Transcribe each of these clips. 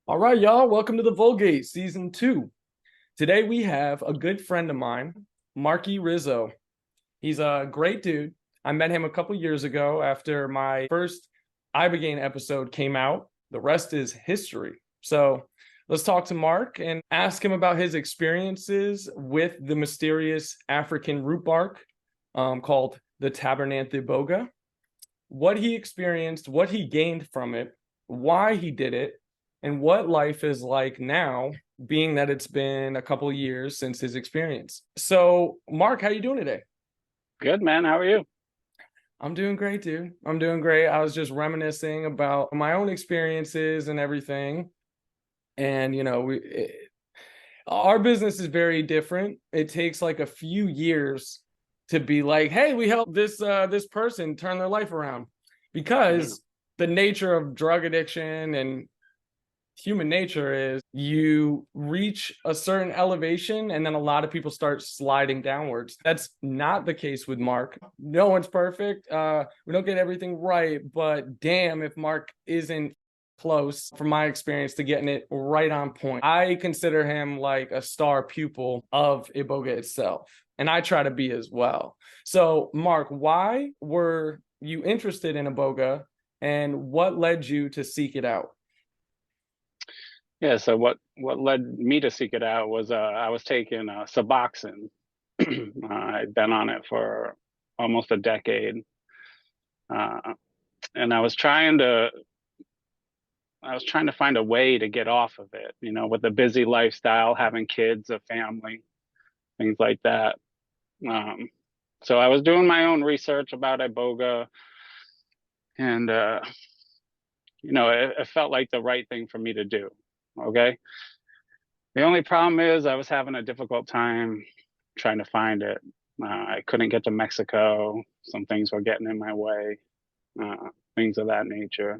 All right, y'all, welcome to the Vulgate Season 2. Today we have a good friend of mine, Marky Rizzo. He's a great dude. I met him a couple years ago after my first Ibogaine episode came out. The rest is history. So let's talk to Mark and ask him about his experiences with the mysterious African root bark called the Tabernanthe Iboga, what he experienced, what he gained from it, why he did it, and what life is like now, being that it's been a couple of years since his experience. So, Mark, how you doing today? Good, man. How are you? I'm doing great, dude. I'm doing great. I was just reminiscing about my own experiences and everything. And, our business is very different. It takes like a few years to be like, hey, we helped this person turn their life around, Yeah. because the nature of drug addiction and human nature is you reach a certain elevation and then a lot of people start sliding downwards. That's not the case with Mark. No one's perfect. We don't get everything right, but damn if Mark isn't close, from my experience, to getting it right on point. I consider him like a star pupil of Iboga itself, and I try to be as well. So Mark, why were you interested in Iboga, and what led you to seek it out? Yeah. So what led me to seek it out was I was taking Suboxone. I'd been on it for almost a decade, uh, and I was trying to find a way to get off of it. You know, with a busy lifestyle, having kids, a family, things like that. Um, so I was doing my own research about Iboga, and it felt like the right thing for me to do. Okay. The only problem is I was having a difficult time trying to find it. I couldn't get to Mexico. Some things were getting in my way, things of that nature.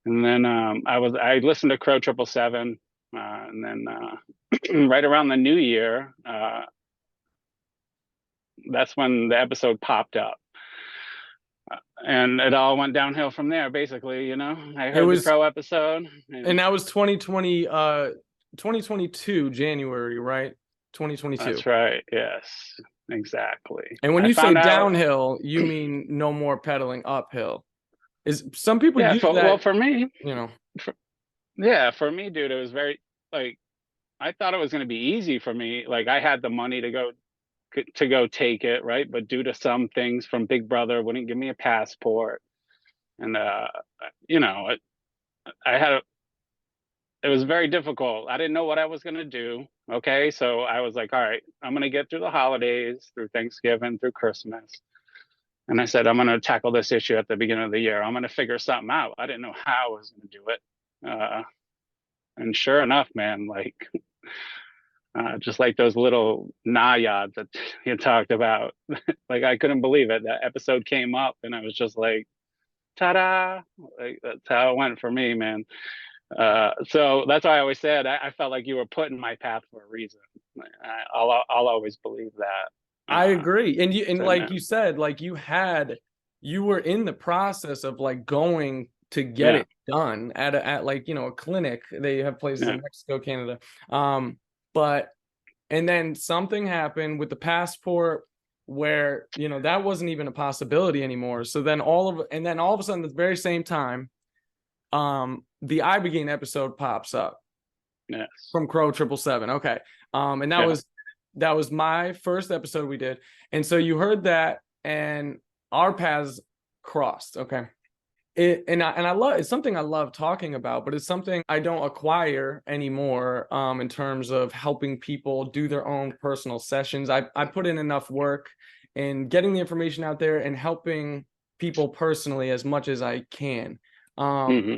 And then I listened to Crow 777, and then right around the new year, that's when the episode popped up, and it all went downhill from there. Basically, I It heard the was Crow episode, And and that was 2020, 2022, January, right? 2022. that's right. Yes, exactly. And when I you say found out. downhill, you mean no more pedaling uphill. Is some people Yeah, use that, for me, you know. for, yeah, for me, dude, it was very like I thought it was going to be easy for me. Like I had the money to go take it, right? But due to some things from Big Brother, wouldn't give me a passport, and you know, it, I had a, it was very difficult. I didn't know what I was going to do. Okay, so I was like, all right, I'm going to get through the holidays, through Thanksgiving, through Christmas. And I said, I'm going to tackle this issue at the beginning of the year. I'm going to figure something out. I didn't know how I was going to do it. And sure enough, man, like just like those little naiads that you talked about, like I couldn't believe it. That episode came up, and I was just like, "Ta-da!" Like that's how it went for me, man. So that's why I always said I felt like you were put in my path for a reason. I'll always believe that. I agree. And So like no, you said, like you were in the process of like going to get yeah, it done at like, a clinic. They have places yeah, in Mexico, Canada. But and then something happened with the passport where, that wasn't even a possibility anymore. So then all of a sudden, at the very same time, the Ibogaine episode pops up yes, from Crow 777. Okay. And that yeah, was my first episode we did. And so you heard that, and our paths crossed. Okay. I love, it's something I love talking about, but it's something I don't acquire anymore, in terms of helping people do their own personal sessions. I put in enough work in getting the information out there and helping people personally as much as I can. Um, hmm,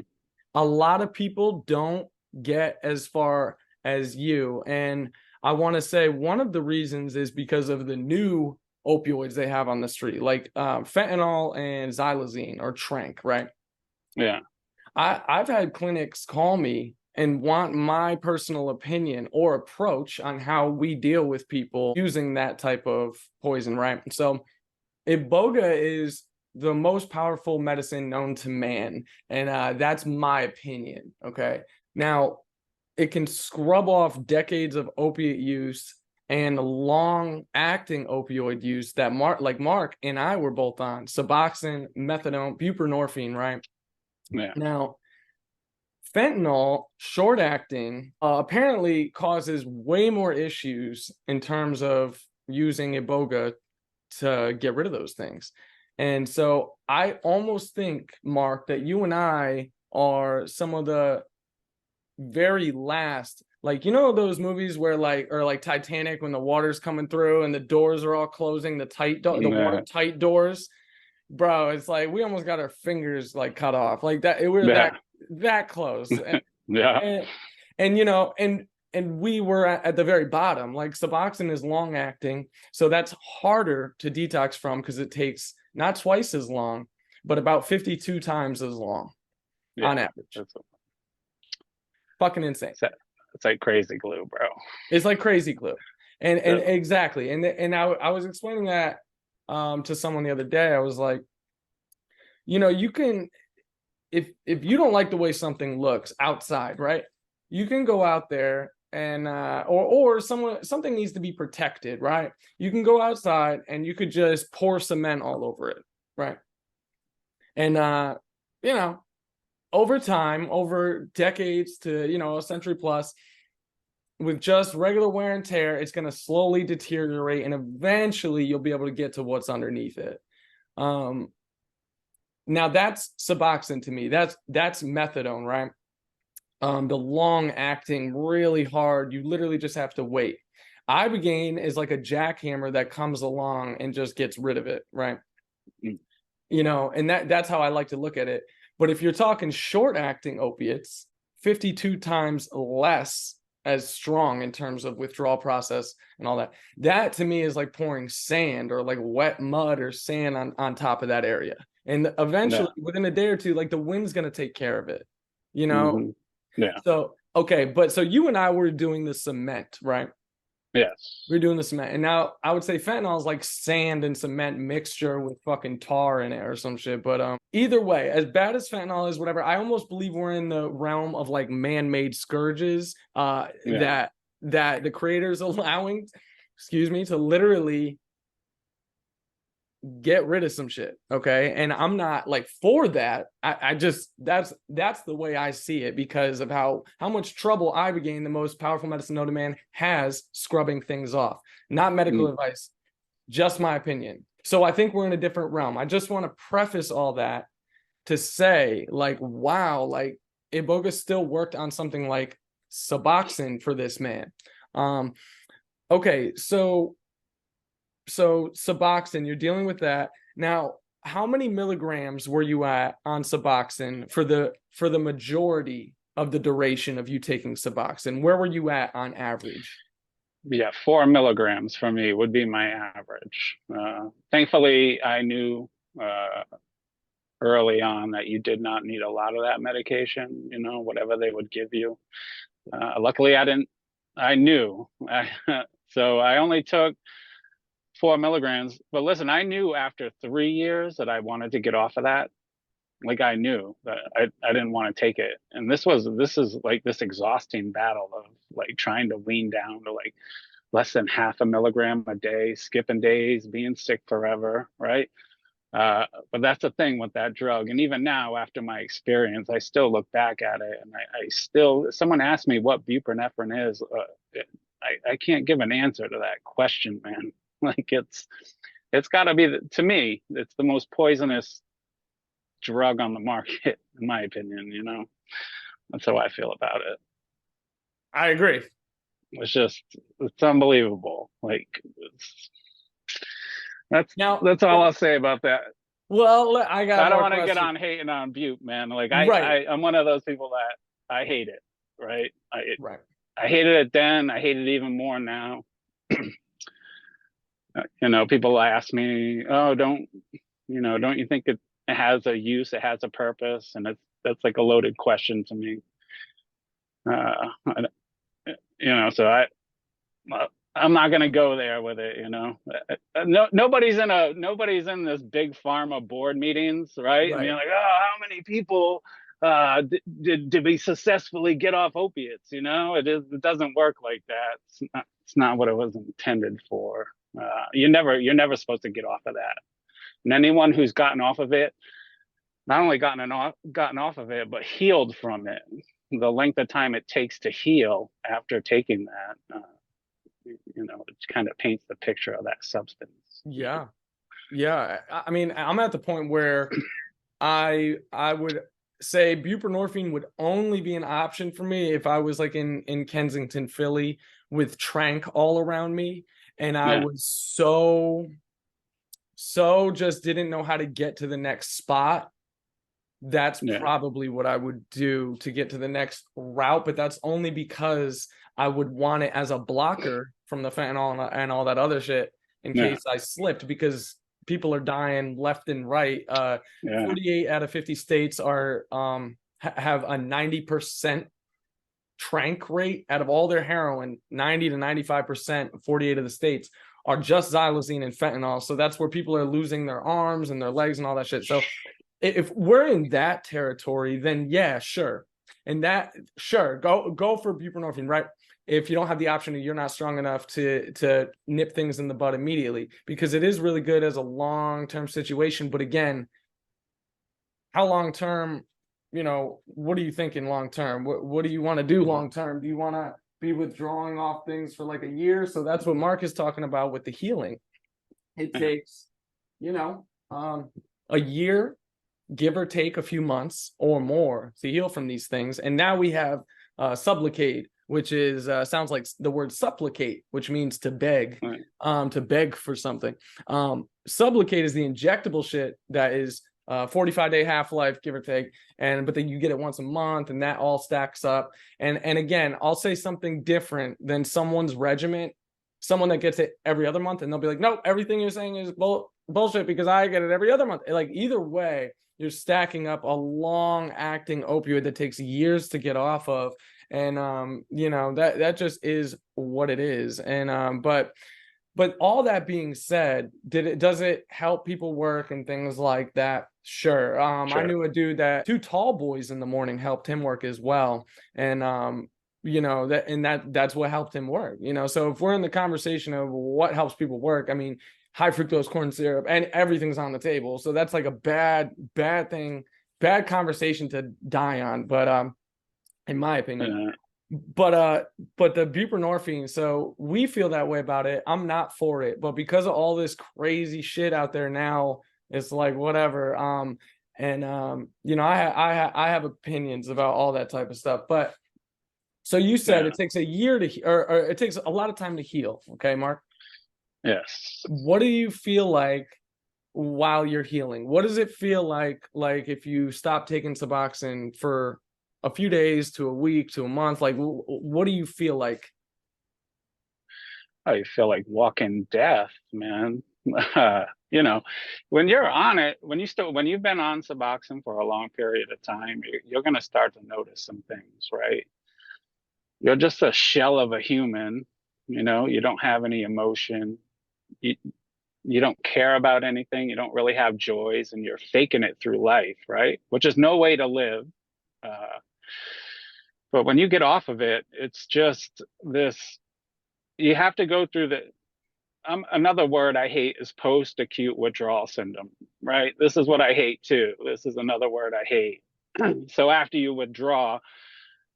a lot of people don't get as far as you. And I want to say one of the reasons is because of the new opioids they have on the street, like fentanyl and xylazine or trank, right? yeah, I've had clinics call me and want my personal opinion or approach on how we deal with people using that type of poison, right? So Iboga is the most powerful medicine known to man, and that's my opinion. Okay, Now, it can scrub off decades of opiate use and long-acting opioid use that Mark and I were both on, Suboxone, methadone, buprenorphine, right? Yeah. Now, fentanyl, short-acting, apparently causes way more issues in terms of using Iboga to get rid of those things. And so I almost think, Mark, that you and I are some of the very last, like, you know, those movies where like Titanic, when the water's coming through and the doors are all closing, the watertight doors, bro, it's like we almost got our fingers like cut off like that. We're that close. Yeah. And you know, and we were at the very bottom. Like Suboxone is long acting, so that's harder to detox from because it takes not twice as long, but about 52 times as long on average. Fucking insane. It's like crazy glue, bro. It's like crazy glue. And exactly. And I was explaining that to someone the other day. I was like, you know, you can, if you don't like the way something looks outside, right? You can go out there and or something needs to be protected, right? You can go outside and you could just pour cement all over it, right? And you know, over time, over decades to, you know, a century plus, with just regular wear and tear, it's going to slowly deteriorate, and eventually you'll be able to get to what's underneath it. Now that's Suboxone to me. That's methadone, right? The long acting, really hard. You literally just have to wait. Ibogaine is like a jackhammer that comes along and just gets rid of it, right? You know, and that's how I like to look at it. But if you're talking short acting opiates, 52 times less as strong in terms of withdrawal process and all that. That to me is like pouring sand or like wet mud or sand on top of that area. And eventually, within a day or two, like the wind's going to take care of it, you know? Yeah. So, okay. But so you and I were doing the cement, right? Yes. We're doing the cement. And now I would say fentanyl is like sand and cement mixture with fucking tar in it or some shit. But either way, as bad as fentanyl is, whatever, I almost believe we're in the realm of like man-made scourges that the creator's allowing, to literally get rid of some shit. Okay. And I'm not like for that. I just that's the way I see it because of how much trouble Ibogaine, the most powerful medicine known to man, has scrubbing things off. Not medical advice, just my opinion. So I think we're in a different realm. I just want to preface all that to say, like, wow, like Iboga still worked on something like Suboxone for this man. Okay, so Suboxone, you're dealing with that. Now, how many milligrams were you at on Suboxone for the majority of the duration of you taking Suboxone? Where were you at on average? Yeah, 4 milligrams for me would be my average. Thankfully, I knew early on that you did not need a lot of that medication, you know, whatever they would give you. Luckily, I knew. So I only took 4 milligrams. But listen, I knew after 3 years that I wanted to get off of that. Like I knew that I didn't want to take it. And this is like this exhausting battle of like trying to lean down to like less than half a milligram a day, skipping days, being sick forever, right? But that's the thing with that drug. And even now, after my experience, I still look back at it and I still, someone asked me what buprenorphine is. I can't give an answer to that question, man. Like it's got to be, to me, it's the most poisonous drug on the market, in my opinion, you know? That's how I feel about it. I agree. It's unbelievable. Like, that's all I'll say about that. Well, I don't want to get on hating on Butte, man. Like I'm one of those people that I hate it, right? I hated it then. I hate it even more now. You know, people ask me, "Oh, don't you think it has a use? It has a purpose?" And that's like a loaded question to me. You know, so I'm not gonna go there with it. You know, nobody's in this big pharma board meetings, right? And you're like, "Oh, how many people did we successfully get off opiates? It doesn't work like that. It's not what it was intended for. You're never supposed to get off of that. And anyone who's gotten off of it, not only gotten off of it, but healed from it, the length of time it takes to heal after taking that, it kind of paints the picture of that substance. Yeah. Yeah. I mean, I'm at the point where I would say buprenorphine would only be an option for me if I was like in Kensington, Philly, with Trank all around me, and I Yeah, was so just didn't know how to get to the next spot. That's yeah, probably what I would do to get to the next route, but that's only because I would want it as a blocker from the fentanyl and all that other shit in yeah, case I slipped, because people are dying left and right. yeah, 48 out of 50 states are have a 90% trank rate out of all their heroin. 90 to 95%, 48 of the states are just xylazine and fentanyl. So that's where people are losing their arms and their legs and all that shit. So if we're in that territory, then yeah, sure. And that, sure, go for buprenorphine, right? If you don't have the option, you're not strong enough to nip things in the bud immediately, because it is really good as a long-term situation. But again, how long-term, what are you thinking long-term? What do you want to do long-term? Do you want to be withdrawing off things for like a year? So that's what Mark is talking about with the healing. It takes, a year, give or take a few months or more, to heal from these things. And now we have Sublocade, which is sounds like the word supplicate, which means to beg, right. to beg for something. Sublocade is the injectable shit that is 45-day half-life, give or take, but then you get it once a month, and that all stacks up. And again, I'll say something different than someone's regimen, someone that gets it every other month, and they'll be like, nope, everything you're saying is bullshit because I get it every other month. Like, either way, you're stacking up a long-acting opioid that takes years to get off of. And that just is what it is. And but all that being said, does it help people work and things like that? Sure. I Sure. knew a dude that 2 tall boys in the morning helped him work as well. And that's what helped him work. So if we're in the conversation of what helps people work, I mean, high fructose corn syrup and everything's on the table. So that's like a bad thing, bad conversation to die on. But in my opinion. But the buprenorphine, so we feel that way about it. I'm not for it, but because of all this crazy shit out there now, it's like whatever. I have opinions about all that type of stuff. But so you said it takes a year or it takes a lot of time to heal. Okay, Mark. Yes. What do you feel like while you're healing? What does it feel like if you stop taking Suboxone for a few days to a week to a month? Like, what do you feel like? I feel like walking death, man. When you're on it, when you've been on Suboxone for a long period of time, you're going to start to notice some things, right? You're just a shell of a human. You don't have any emotion. You, you don't care about anything. You don't really have joys, and you're faking it through life, right? Which is no way to live. Uh, but when you get off of it, it's just this. You have to go through another word I hate is post-acute withdrawal syndrome, right? This is what I hate too. This is another word I hate. So after you withdraw,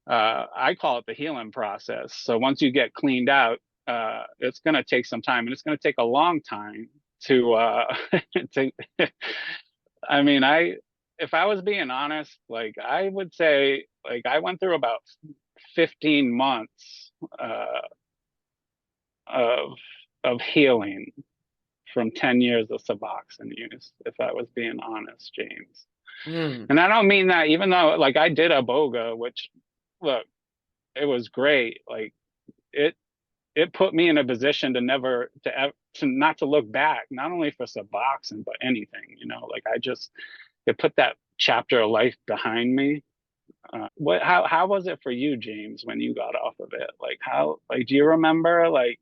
I call it the healing process. So once you get cleaned out, it's going to take some time, and it's going to take a long time to to. I mean, if I was being honest, like I would say, like I went through about 15 months of healing from 10 years of Suboxone use, if I was being honest, James. Mm. And I don't mean that, even though like I did Iboga, which look, it was great. Like it put me in a position to never to not to look back, not only for Suboxone but anything. Like it put that chapter of life behind me. How was it for you, James, when you got off of it? Like do you remember, like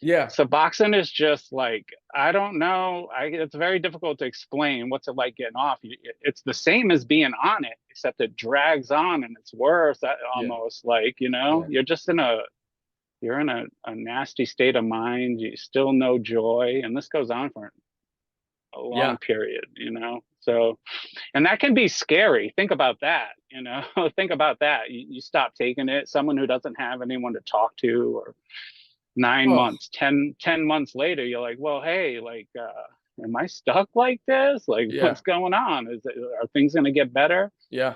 Yeah. Suboxone is just like, I don't know. It's very difficult to explain what's it like getting off. It's the same as being on it, except it drags on and it's worse. Yeah. Almost like, Yeah. you're just you're in a nasty state of mind. You still know joy, and this goes on for a Yeah. long period. So, and that can be scary. Think about that. Think about that. You stop taking it. Someone who doesn't have anyone to talk to, or 9 months, 10 months later, you're like, well, hey, like, am I stuck like this? Like, Yeah. what's going on? Are things going to get better? Yeah.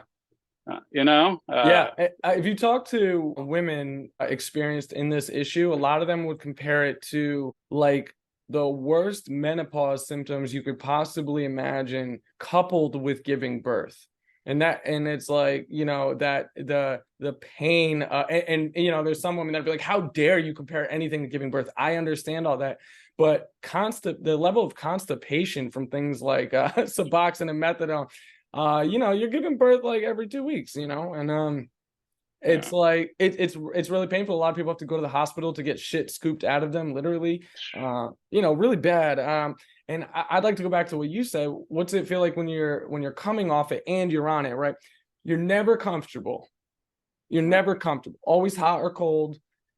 You know? Yeah, if you talk to women experienced in this issue, a lot of them would compare it to like the worst menopause symptoms you could possibly imagine, coupled with giving birth. And it's like, that the pain, there's some women that be like, how dare you compare anything to giving birth? I understand all that, but the level of constipation from things like Suboxone and methadone, you're giving birth like every 2 weeks, and it's yeah, like it's really painful. A lot of people have to go to the hospital to get shit scooped out of them, literally. Really bad. And I'd like to go back to what you said. What's it feel like when you're coming off it and you're on it, right? You're never comfortable. You're never comfortable. Always hot or cold.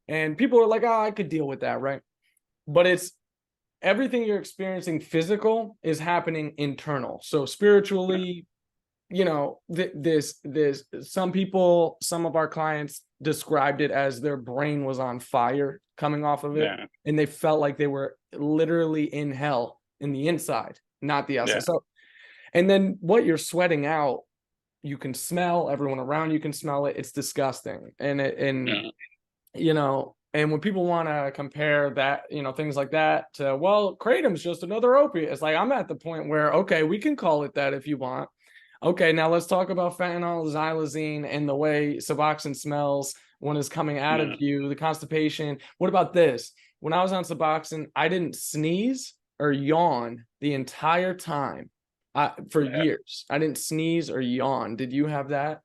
And people are like, oh, I could deal with that, right? But it's everything you're experiencing physical is happening internal. So spiritually, this some of our clients described it as their brain was on fire coming off of it, yeah, and they felt like they were literally in hell in the inside, not the outside. yeah, So, and then what you're sweating out, you can smell, everyone around you can smell it. It's disgusting. yeah, And when people want to compare that, things like that to, well, kratom's just another opiate. It's like, I'm at the point where, okay, we can call it that if you want. Okay, now let's talk about fentanyl, xylazine, and the way Suboxone smells when it's coming out of yeah, you, the constipation. What about this? When I was on Suboxone, I didn't sneeze or yawn the entire time for yeah. years. I didn't sneeze or yawn. Did you have that?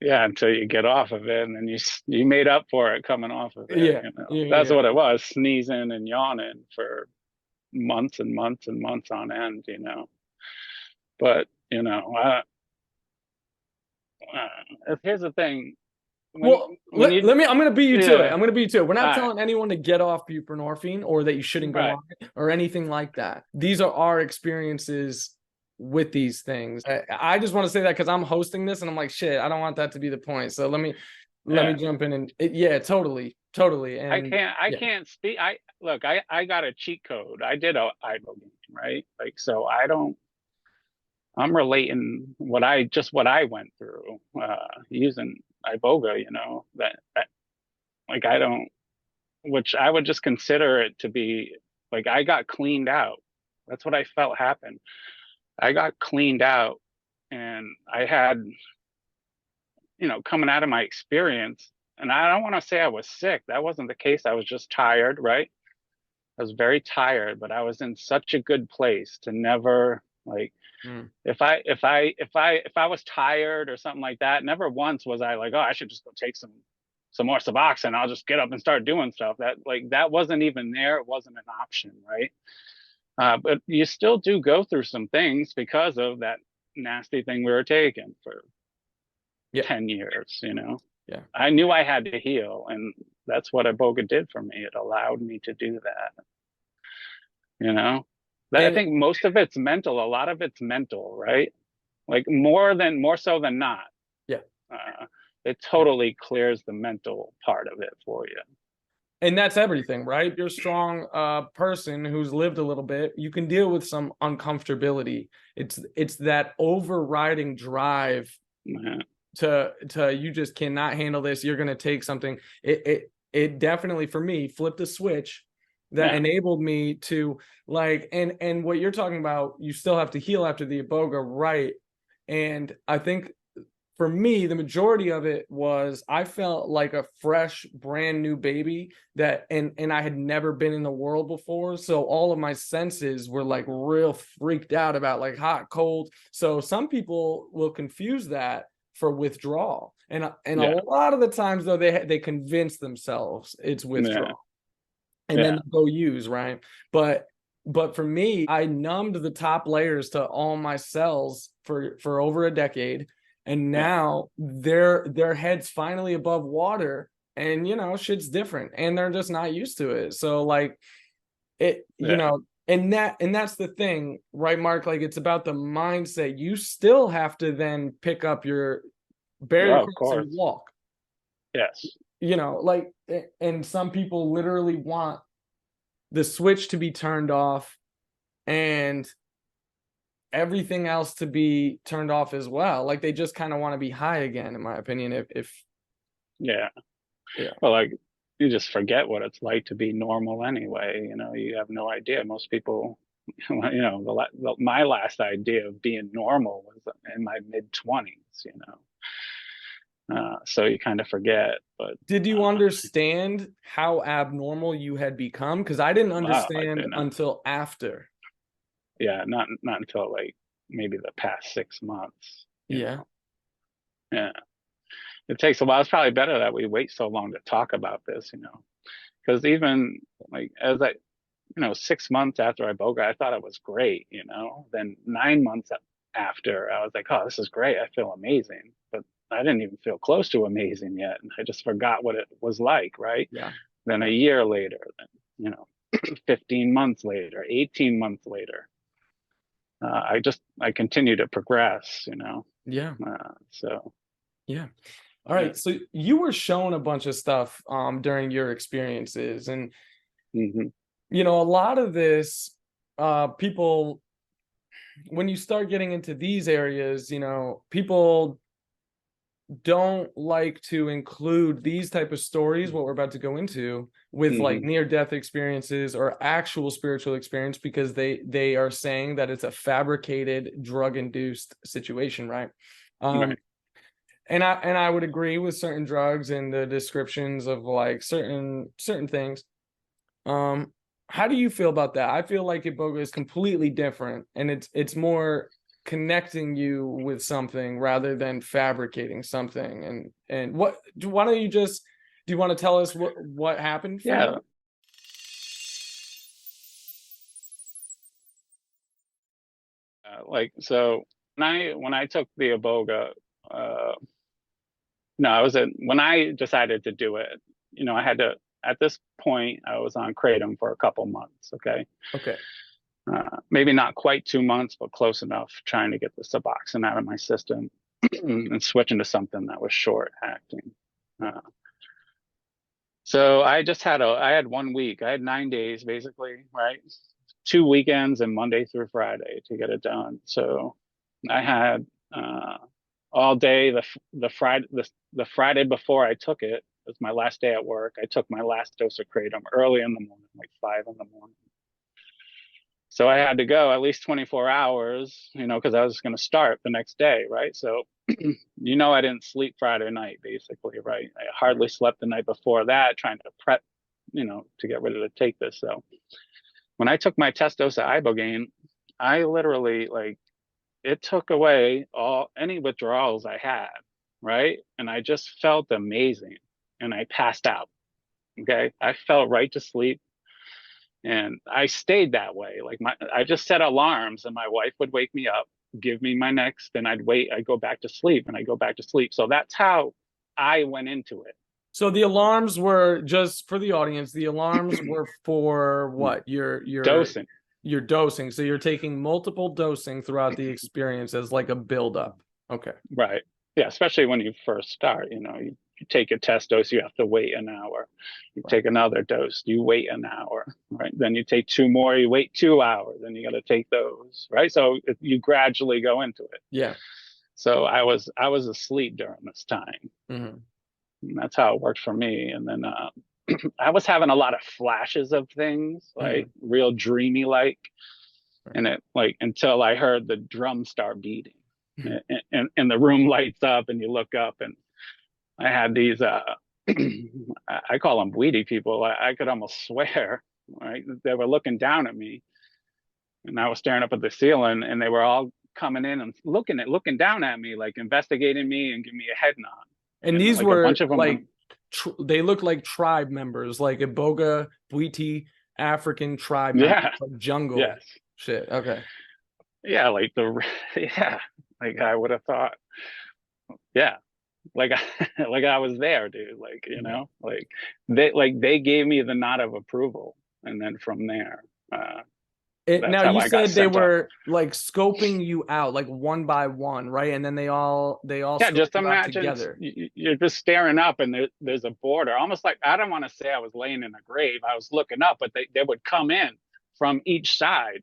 Yeah, until you get off of it, and then you made up for it coming off of it. Yeah, yeah, That's yeah. what it was, sneezing and yawning for months and months and months on end. But here's the thing. when Well, when you let me. I'm going to beat you to it. Yeah, I'm going to beat you to it. We're all not right, telling anyone to get off buprenorphine or that you shouldn't go right, on it or anything like that. These are our experiences with these things. I just want to say that because I'm hosting this and I'm like, shit, I don't want that to be the point. So let me yeah. jump in and yeah, totally, totally, I and can't I yeah, can't speak. I got a cheat code. I did a Ibogaine, right? Like, so I'm relating what I went through using Iboga. That like, I don't, which I would just consider it to be like, I got cleaned out. That's what I felt happened. I got cleaned out, and I had, coming out of my experience, and I don't want to say I was sick. That wasn't the case. I was just tired, right? I was very tired, but I was in such a good place to never, like, mm, if I was tired or something like that, never once was I like, oh, I should just go take some more Suboxone. I'll just get up and start doing stuff. That wasn't even there. It wasn't an option, right? But you still do go through some things because of that nasty thing we were taking for yeah, 10 years. yeah, I knew I had to heal, and that's what Iboga did for me. It allowed me to do that. You know, I and think most of it's mental. A lot of it's mental, right? Like, more so than not. yeah. Uh, it totally clears the mental part of it for you. And that's everything, right? You're a strong person who's lived a little bit. You can deal with some uncomfortability. It's that overriding drive Yeah, to you just cannot handle this. You're gonna take something. It definitely for me flipped a switch that yeah, enabled me to like and what you're talking about. You still have to heal after the Iboga, right? And I think for me, the majority of it was I felt like a fresh, brand new baby and I had never been in the world before. So all of my senses were like real freaked out about like hot, cold. So some people will confuse that for withdrawal. And a yeah, lot of the times though, they convince themselves it's yeah. withdrawal. and then Yeah. go use, right? But for me, I numbed the top layers to all my cells for over a decade, and Yeah. now their heads finally above water, and shit's different, and they're just not used to it. So like it, Yeah. and that's the thing, right, Mark? Like it's about the mindset. You still have to then pick up your barrier Oh, of cross and course. walk. Yes. Like, and some people literally want the switch to be turned off and everything else to be turned off as well. Like they just kind of want to be high again, in my opinion. If Yeah. yeah, Well, like you just forget what it's like to be normal anyway. You have no idea. Most people, my last idea of being normal was in my mid 20s. So you kind of forget. But did you understand how abnormal you had become? Because I didn't wow, I understand didn't. until after. Yeah, not until like maybe the past 6 months. Yeah. Yeah, it takes a while. It's probably better that we wait so long to talk about this. Because even like as 6 months after Iboga, I thought it was great. Then 9 months after, I was like, oh, this is great. I feel amazing. But I didn't even feel close to amazing yet. And I just forgot what it was like, right? Yeah. Then a year later, then, 15 months later, 18 months later, I continue to progress, Yeah. so Yeah. All yeah. right. So you were shown a bunch of stuff during your experiences, and Hmm. a lot of this people, when you start getting into these areas, people don't like to include these type of stories, what we're about to go into, with like Hmm. near death experiences or actual spiritual experience, because they are saying that it's a fabricated drug induced situation, right? um Right. and I would agree with certain drugs and the descriptions of like certain things. um how do you feel about that? I feel like Iboga is completely different, and it's more connecting you with something rather than fabricating something. And why don't you just, do you want to tell us what happened for you? Yeah. Like so when I took the Iboga, uh, no, I was when I decided to do it. I had to. At this point, I was on kratom for a couple months. Okay. Okay. Maybe not quite 2 months, but close enough, trying to get the Suboxone out of my system and switching to something that was short acting. Uh, so I had 1 week. I had 9 days basically, right? 2 weekends and Monday through Friday to get it done. So I had all day the Friday before I took it was my last day at work. I took my last dose of kratom early in the morning, like 5 in the morning. So I had to go at least 24 hours, because I was going to start the next day, right? So, I didn't sleep Friday night, basically, right? I hardly slept the night before that, trying to prep, to get ready to take this. So when I took my test dose of Ibogaine, I literally like it took away any withdrawals I had, right? And I just felt amazing, and I passed out. Okay, I fell right to sleep. And I stayed that way. Like I just set alarms, and my wife would wake me up, give me my next, and I'd wait. I'd go back to sleep, and I go back to sleep. So that's how I went into it. So the alarms were, just for the audience, the alarms were for what? Dosing. Your dosing. So you're taking multiple dosing throughout the experience as like a buildup. Okay. Right. Yeah. Especially when you first start, you take a test dose, you have to wait an hour. You Right. take another dose, you wait an hour, right? Then you take two more, you wait 2 hours, then you got to take those, right? So you gradually go into it. Yeah. So I was asleep during this time. Mm-hmm. And that's how it worked for me. And then I was having a lot of flashes of things, Mm-hmm. like real dreamy like, and it like until I heard the drum start beating, and the room lights up, and you look up, and I had these I call them weedy people. I could almost swear, right? They were looking down at me, and I was staring up at the ceiling, and they were all coming in and looking down at me, like investigating me and giving me a head nod, And and these like a were bunch of them. like they look like tribe members, like Iboga, Bwiti, African tribe members, Yeah. like jungle Yes. shit. Okay. Yeah, like yeah, like I would have thought, yeah, like like I was there, dude. Like, Yeah. like they gave me the nod of approval, and then from there, uh, that's Now how you I got said they sent off. were like scoping you out like one by one, right? And then they all Yeah, scope just you out imagine together. you're just staring up, and there's a border, almost like I don't want to say I was laying in a grave. I was looking up, but they would come in from each side,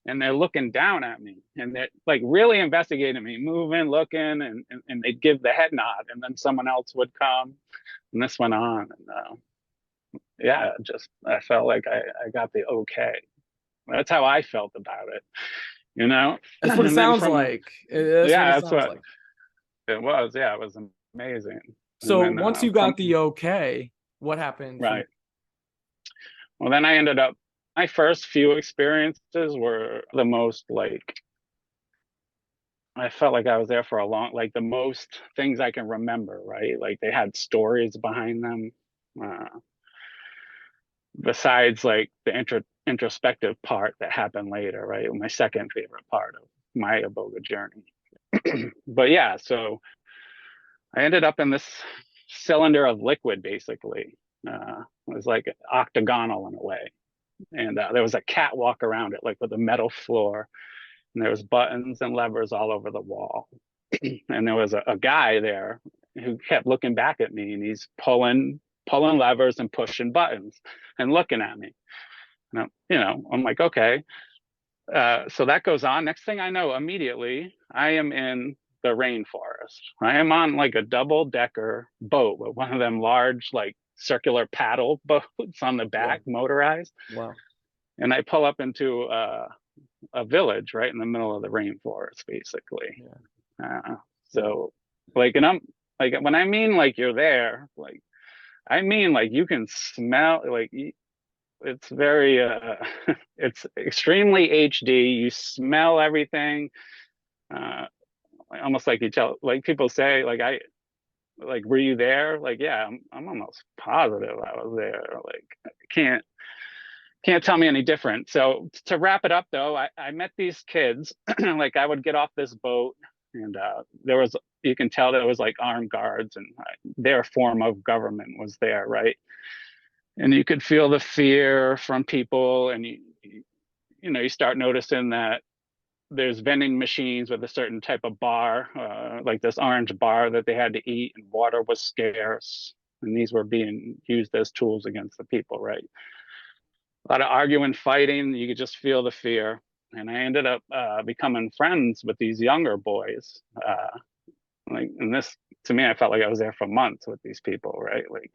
and they're looking down at me, and they're like really investigating me, moving, looking, and they'd give the head nod, and then someone else would come, and this went on, and yeah, just I felt like I got the okay. That's how I felt about it, you know. That's what it And then sounds from like. That's what it yeah, that's sounds what like. it was. Yeah, it was amazing. And So then once you from got the okay, what happened from right, well, then I ended up. My first few experiences were the most like I felt like I was there for a long, like the most things I can remember, right? Like they had stories behind them. Uh, Besides like the introspective part that happened later, right? My second favorite part of my Iboga journey. But yeah, so I ended up in this cylinder of liquid, basically. It was like octagonal in a way, and there was a catwalk around it, like with a metal floor, and there was buttons and levers all over the wall. And there was a guy there who kept looking back at me, and he's pulling levers and pushing buttons and looking at me. And I'm like, okay. So that goes on. Next thing I know, immediately I am in the rainforest. I am on like a double decker boat with one of them large, like circular paddle boats on the yeah. back, motorized. Wow. And I pull up into a village right in the middle of the rainforest, basically. Yeah. Uh, so, like, and I'm like, when I mean like you're there, like, I mean like you can smell, like, it's very, it's extremely HD. You smell everything. Uh, Almost like you tell, like people say, like, were you there? Like, yeah, I'm almost positive I was there. Like, can't tell me any different. So to wrap it up though, I met these kids. Like I would get off this boat, and there was, you can tell there was like armed guards, and their form of government was there, right? And you could feel the fear from people, and you start noticing that there's vending machines with a certain type of bar, like this orange bar that they had to eat, and water was scarce, and these were being used as tools against the people, right? A lot of arguing, fighting. You could just feel the fear. And I ended up becoming friends with these younger boys. And this, to me, I felt like I was there for months with these people, right? Like,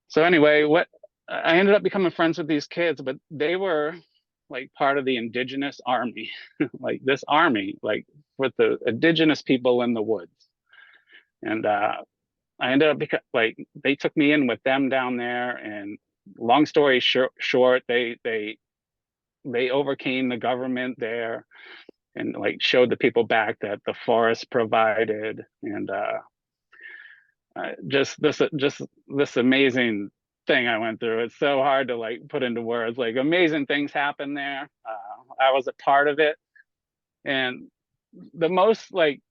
so anyway, what I ended up becoming friends with these kids, but they were like part of the indigenous army, like this army, like with the indigenous people in the woods. And I ended up like they took me in with them down there, and long story short, they overcame the government there, and like showed the people back that the forest provided, and just this amazing thing I went through. It's so hard to like put into words. Like amazing things happened there. I was a part of it, and the most like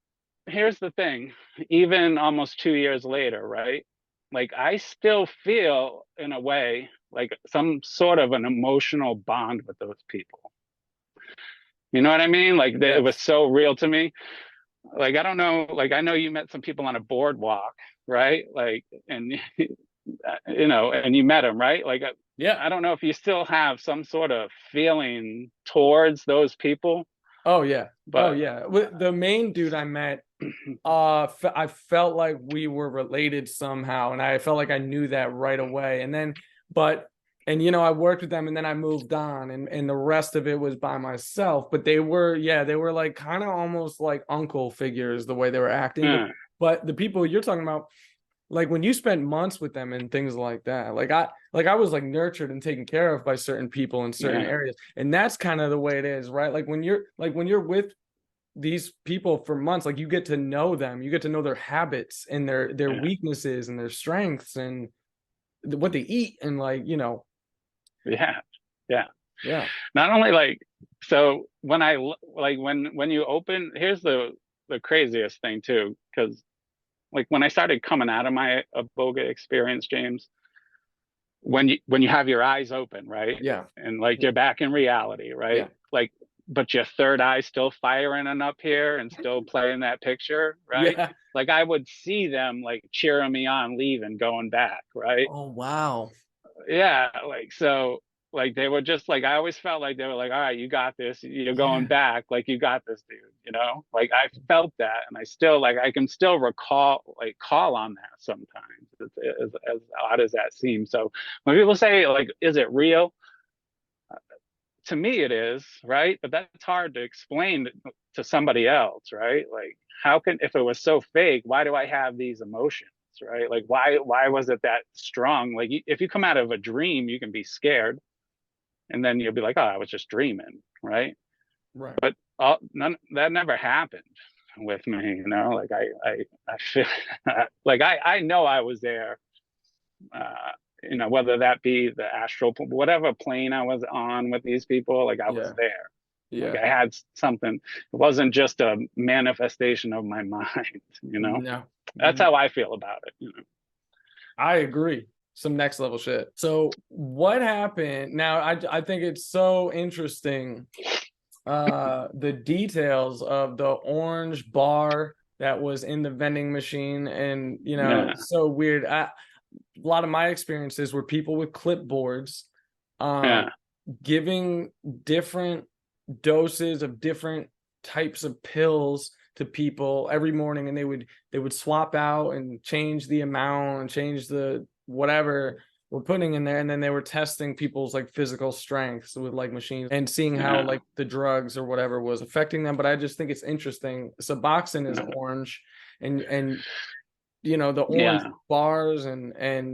here's the thing, even almost 2 years later, right? Like I still feel in a way like some sort of an emotional bond with those people. You know what I mean? Like it was Yes. so real to me. Like I don't know, like I know you met some people on a boardwalk, right? Like, and and you met them, right? Like Yeah. I don't know if you still have some sort of feeling towards those people, Oh yeah. Oh but yeah. With the main dude I met, I felt like we were related somehow, and I felt like I knew that right away. And then, but and I worked with them, and then I moved on, and the rest of it was by myself. But they were like kind of almost like uncle figures the way they were acting. But the people you're talking about, like when you spent months with them and things like that, like I was like nurtured and taken care of by certain people in certain yeah, areas, and that's kind of the way it is, right? Like when you're with these people for months, like you get to know them, you get to know their habits and their Yeah. weaknesses and their strengths and what they eat and like, you know. Yeah. Yeah. Yeah. Not only like, so when like when you open, here's the craziest thing too, because like when I started coming out of my Iboga experience, James, when you have your eyes open, right? Yeah. And like you're back in reality, Yeah. right? Like, but your third eye still firing and up here and still playing that picture, right? Yeah. Like I would see them like cheering me on, leaving, going back, right? Oh wow. Yeah, like so like they were just like I always felt like they were like, all right, you got this, you're going Yeah. back, like you got this, dude, you know? Like I felt that and I still like I can still recall like call on that sometimes. As odd as that seems. So when people say like, is it real? To me it is, right? But that's hard to explain to somebody else, right? Like how can, if it was so fake, why do I have these emotions? Right? Like why was it that strong? Like if you come out of a dream, you can be scared and then you'll be like, oh, I was just dreaming, right? Right. But none that never happened with me, you know. Like I feel like I know I was there, uh, you know, whether that be the astral, whatever plane I was on with these people, like I was Yeah. there. Like Yeah. I had something. It wasn't just a manifestation of my mind, you know. No. That's how I feel about it, you know. I agree. Some next level shit. So what happened? Now I think it's so interesting the details of the orange bar that was in the vending machine and you know Yeah, it's so weird. A lot of my experiences were people with clipboards um yeah, giving different doses of different types of pills to people every morning and they would swap out and change the amount and change the whatever we're putting in there and then they were testing people's like physical strengths with like machines and seeing how yeah, like the drugs or whatever was affecting them. But I just think it's interesting. Suboxone is yeah, orange and you know the orange yeah. bars and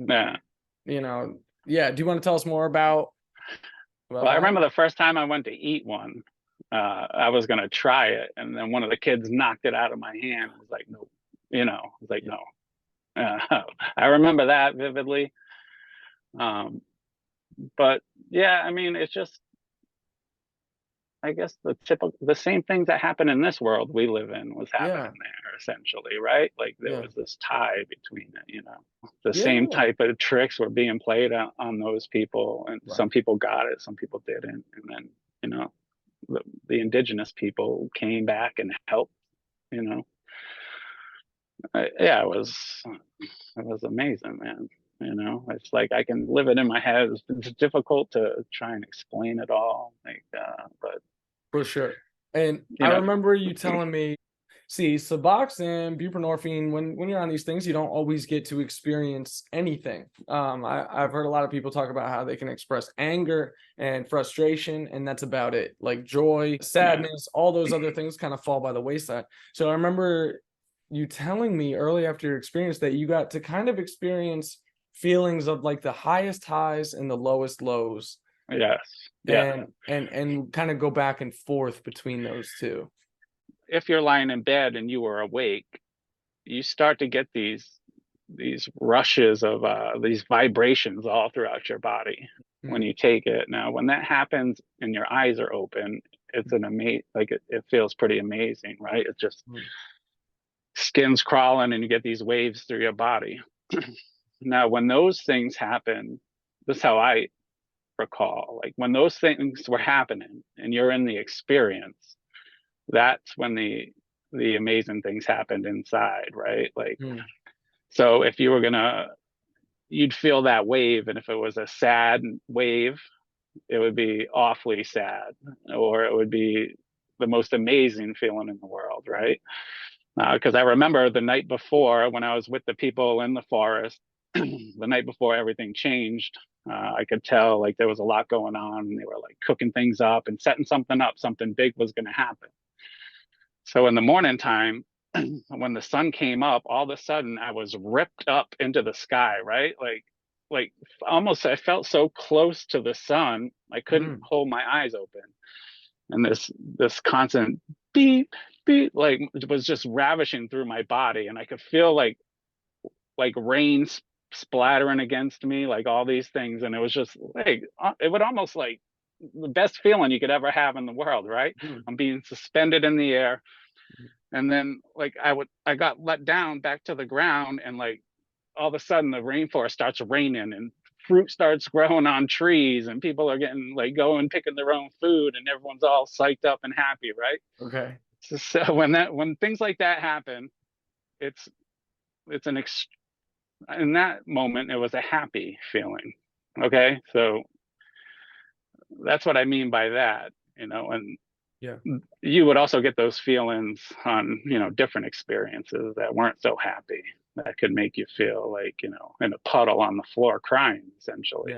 Yeah. you know yeah. Do you want to tell us more about Well, I that? remember the first time I went to eat one, I was gonna try it, and then one of the kids knocked it out of my hand. I was like, no, you know, I was like, Yeah. no. I remember that vividly. Um, but yeah, I mean, it's just, I guess the same things that happen in this world we live in was happening Yeah. there essentially, right? Like there Yeah. was this tie between it, you know. The same Yeah. type of tricks were being played on those people, and Right. some people got it, some people didn't, and then you know the indigenous people came back and helped, you know. Yeah, it was amazing, man. You know, it's like I can live it in my head. It's difficult to try and explain it all, like, but For sure. And you I know, remember you telling me, see, Suboxone, Buprenorphine, when you're on these things, you don't always get to experience anything. I've heard a lot of people talk about how they can express anger and frustration, and that's about it. Like joy, yeah, sadness, all those other things kind of fall by the wayside. So I remember you telling me early after your experience that you got to kind of experience feelings of like the highest highs and the lowest lows yes, yeah. and kind of go back and forth between those two. If you're lying in bed and you are awake, you start to get these rushes of these vibrations all throughout your body when Mm. you take it. Now, when that happens and your eyes are open, it's an amazing, like it feels pretty amazing, right? It's just Mm. skin's crawling and you get these waves through your body. Now, when those things happen, this is how I recall, like when those things were happening and you're in the experience, that's when the amazing things happened inside, right? Like, Mm. so if you were gonna, you'd feel that wave, and if it was a sad wave, it would be awfully sad, or it would be the most amazing feeling in the world, right? Because I remember the night before when I was with the people in the forest, the night before everything changed, I could tell like there was a lot going on, and they were like cooking things up and setting something up. Something big was going to happen. So in the morning time, when the sun came up, all of a sudden I was ripped up into the sky, right? Like almost I felt so close to the sun, I couldn't Mm. hold my eyes open. And this constant beep, beep, like it was just ravishing through my body, and I could feel like rain splattering against me, like all these things, and it was just like it would almost like the best feeling you could ever have in the world, right? Mm. I'm being suspended in the air, and then like I got let down back to the ground, and like all of a sudden the rainforest starts raining and fruit starts growing on trees, and people are getting like going picking their own food, and everyone's all psyched up and happy, right? Okay. So when things like that happen, it's it's an in that moment it was a happy feeling. Okay, so that's what I mean by that, and Yeah. you would also get those feelings on, different experiences that weren't so happy, that could make you feel like, in a puddle on the floor crying, essentially.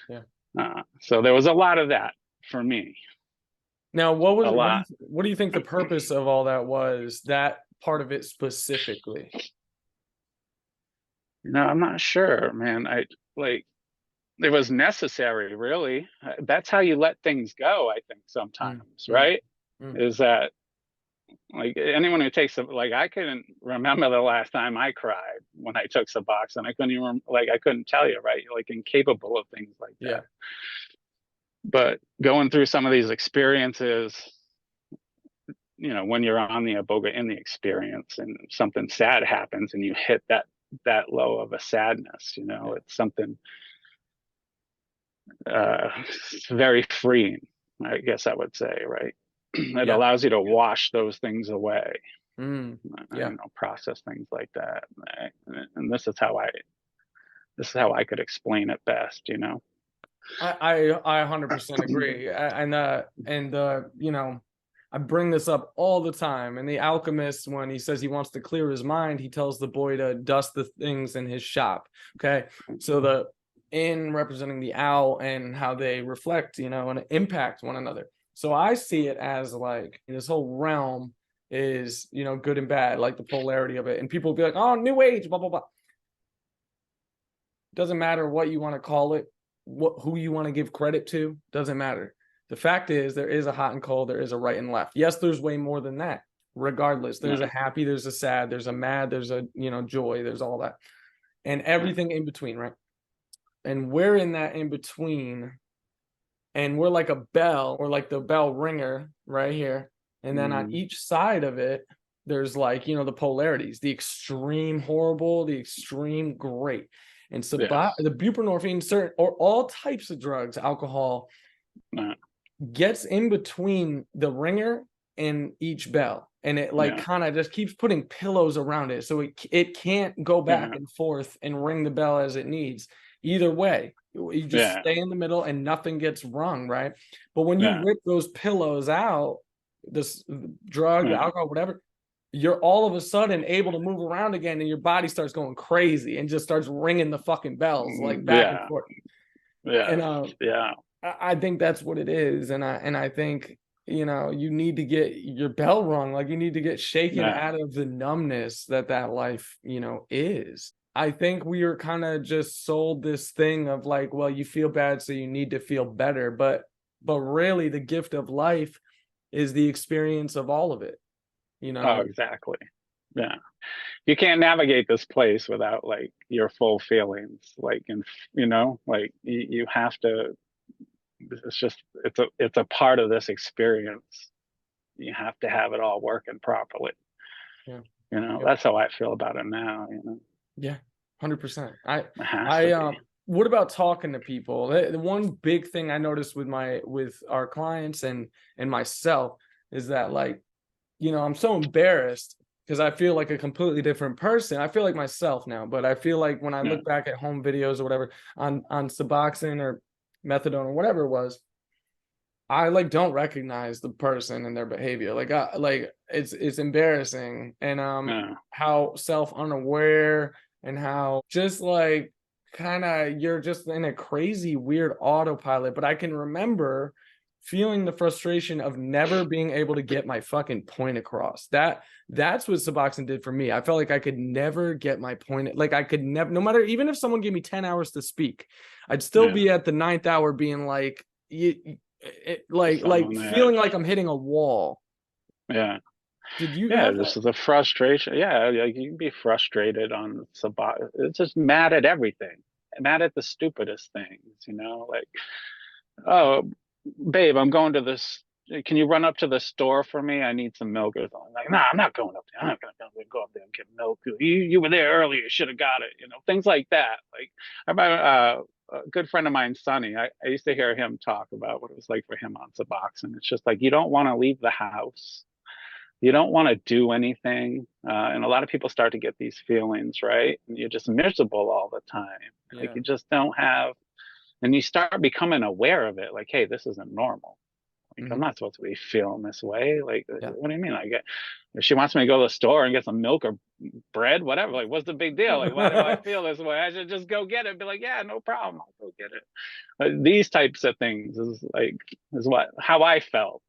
Yeah. Yeah. So there was a lot of that for me. Now, A lot. what do you think the purpose of all that was? That part of it specifically? I'm not sure, man. I like it was necessary, really. That's how you let things go, I think, Mm, sometimes, mm, right? mm. Is that like anyone who takes like I couldn't remember the last time I cried when I took Suboxone. I couldn't even like I couldn't tell you, right? You're like incapable of things like Yeah. that. But going through some of these experiences, when you're on the Iboga in the experience and something sad happens and you hit that low of a sadness, Yeah. it's something very freeing, I guess I would say, right? It Yeah. allows you to wash those things away, Mm, yeah. process things like that. And this is how I could explain it best. I 100% agree. I bring this up all the time. And the alchemist, when he says he wants to clear his mind, he tells the boy to dust the things in his shop. Okay. So in representing the owl and how they reflect, and impact one another. So I see it as like this whole realm is, good and bad, like the polarity of it. And people will be like, oh, new age, blah, blah, blah. Doesn't matter what you want to call it, who you want to give credit to, doesn't matter. The fact is, there is a hot and cold, there is a right and left. Yes, there's way more than that. Regardless, there's a happy, there's a sad, there's a mad, there's a joy, there's all that, and everything in between, right? And we're in that in between, and we're like a bell, or like the bell ringer right here, and then on each side of it, there's like the polarities, the extreme horrible, the extreme great. And so the buprenorphine, certain or all types of drugs, alcohol, gets in between the ringer and each bell, and it kind of just keeps putting pillows around it, so it can't go back and forth and ring the bell as it needs. Either way, you just stay in the middle and nothing gets rung, right? But when you rip those pillows out, this drug, the alcohol, whatever, you're all of a sudden able to move around again, and your body starts going crazy and just starts ringing the fucking bells like back and forth. And I think that's what it is. And I think, you need to get your bell rung, like you need to get shaken out of the numbness that life, is. I think we are kind of just sold this thing of like, well, you feel bad, so you need to feel better. But really the gift of life is the experience of all of it. Oh, exactly. Yeah. You can't navigate this place without like your full feelings, like, and like you have to, it's a part of this experience. You have to have it all working properly. Yeah. That's how I feel about it now, Yeah. 100%. What about talking to people? The one big thing I noticed with our clients and myself is that, like, I'm so embarrassed because I feel like a completely different person. I feel like myself now, but I feel like when I look back at home videos or whatever on Suboxone or methadone or whatever it was, I like don't recognize the person and their behavior. Like it's embarrassing, and how self-unaware, and how just like kind of you're just in a crazy weird autopilot. But I can remember feeling the frustration of never being able to get my fucking point across. That's what Suboxone did for me. I felt like I could never get my point. Like I could never, no matter, even if someone gave me 10 hours to speak, I'd still be at the 9th hour being like, feeling like I'm hitting a wall. Yeah. Did you Yeah, have this that? is a frustration. Yeah, like you can be frustrated on Suboxone. It's just mad at everything, mad at the stupidest things, like, oh, babe, I'm going to this. Can you run up to the store for me? I need some milk or something. Like, nah, I'm not going up there. I'm not gonna go up there and get milk. You were there earlier. You should have got it. Things like that. Like, I remember a good friend of mine, Sonny. I used to hear him talk about what it was like for him on Suboxone. It's just like you don't want to leave the house. You don't want to do anything. And a lot of people start to get these feelings, right? And you're just miserable all the time. Like Yeah. you just don't have, and you start becoming aware of it. Like, hey, this isn't normal. Like, I'm Hmm. not supposed to be feeling this way. Like, Yeah. what do you mean? If she wants me to go to the store and get some milk or bread, whatever, like, what's the big deal? Like, why do I feel this way? I should just go get it. Be like, yeah, no problem. I'll go get it. These types of things is how I felt,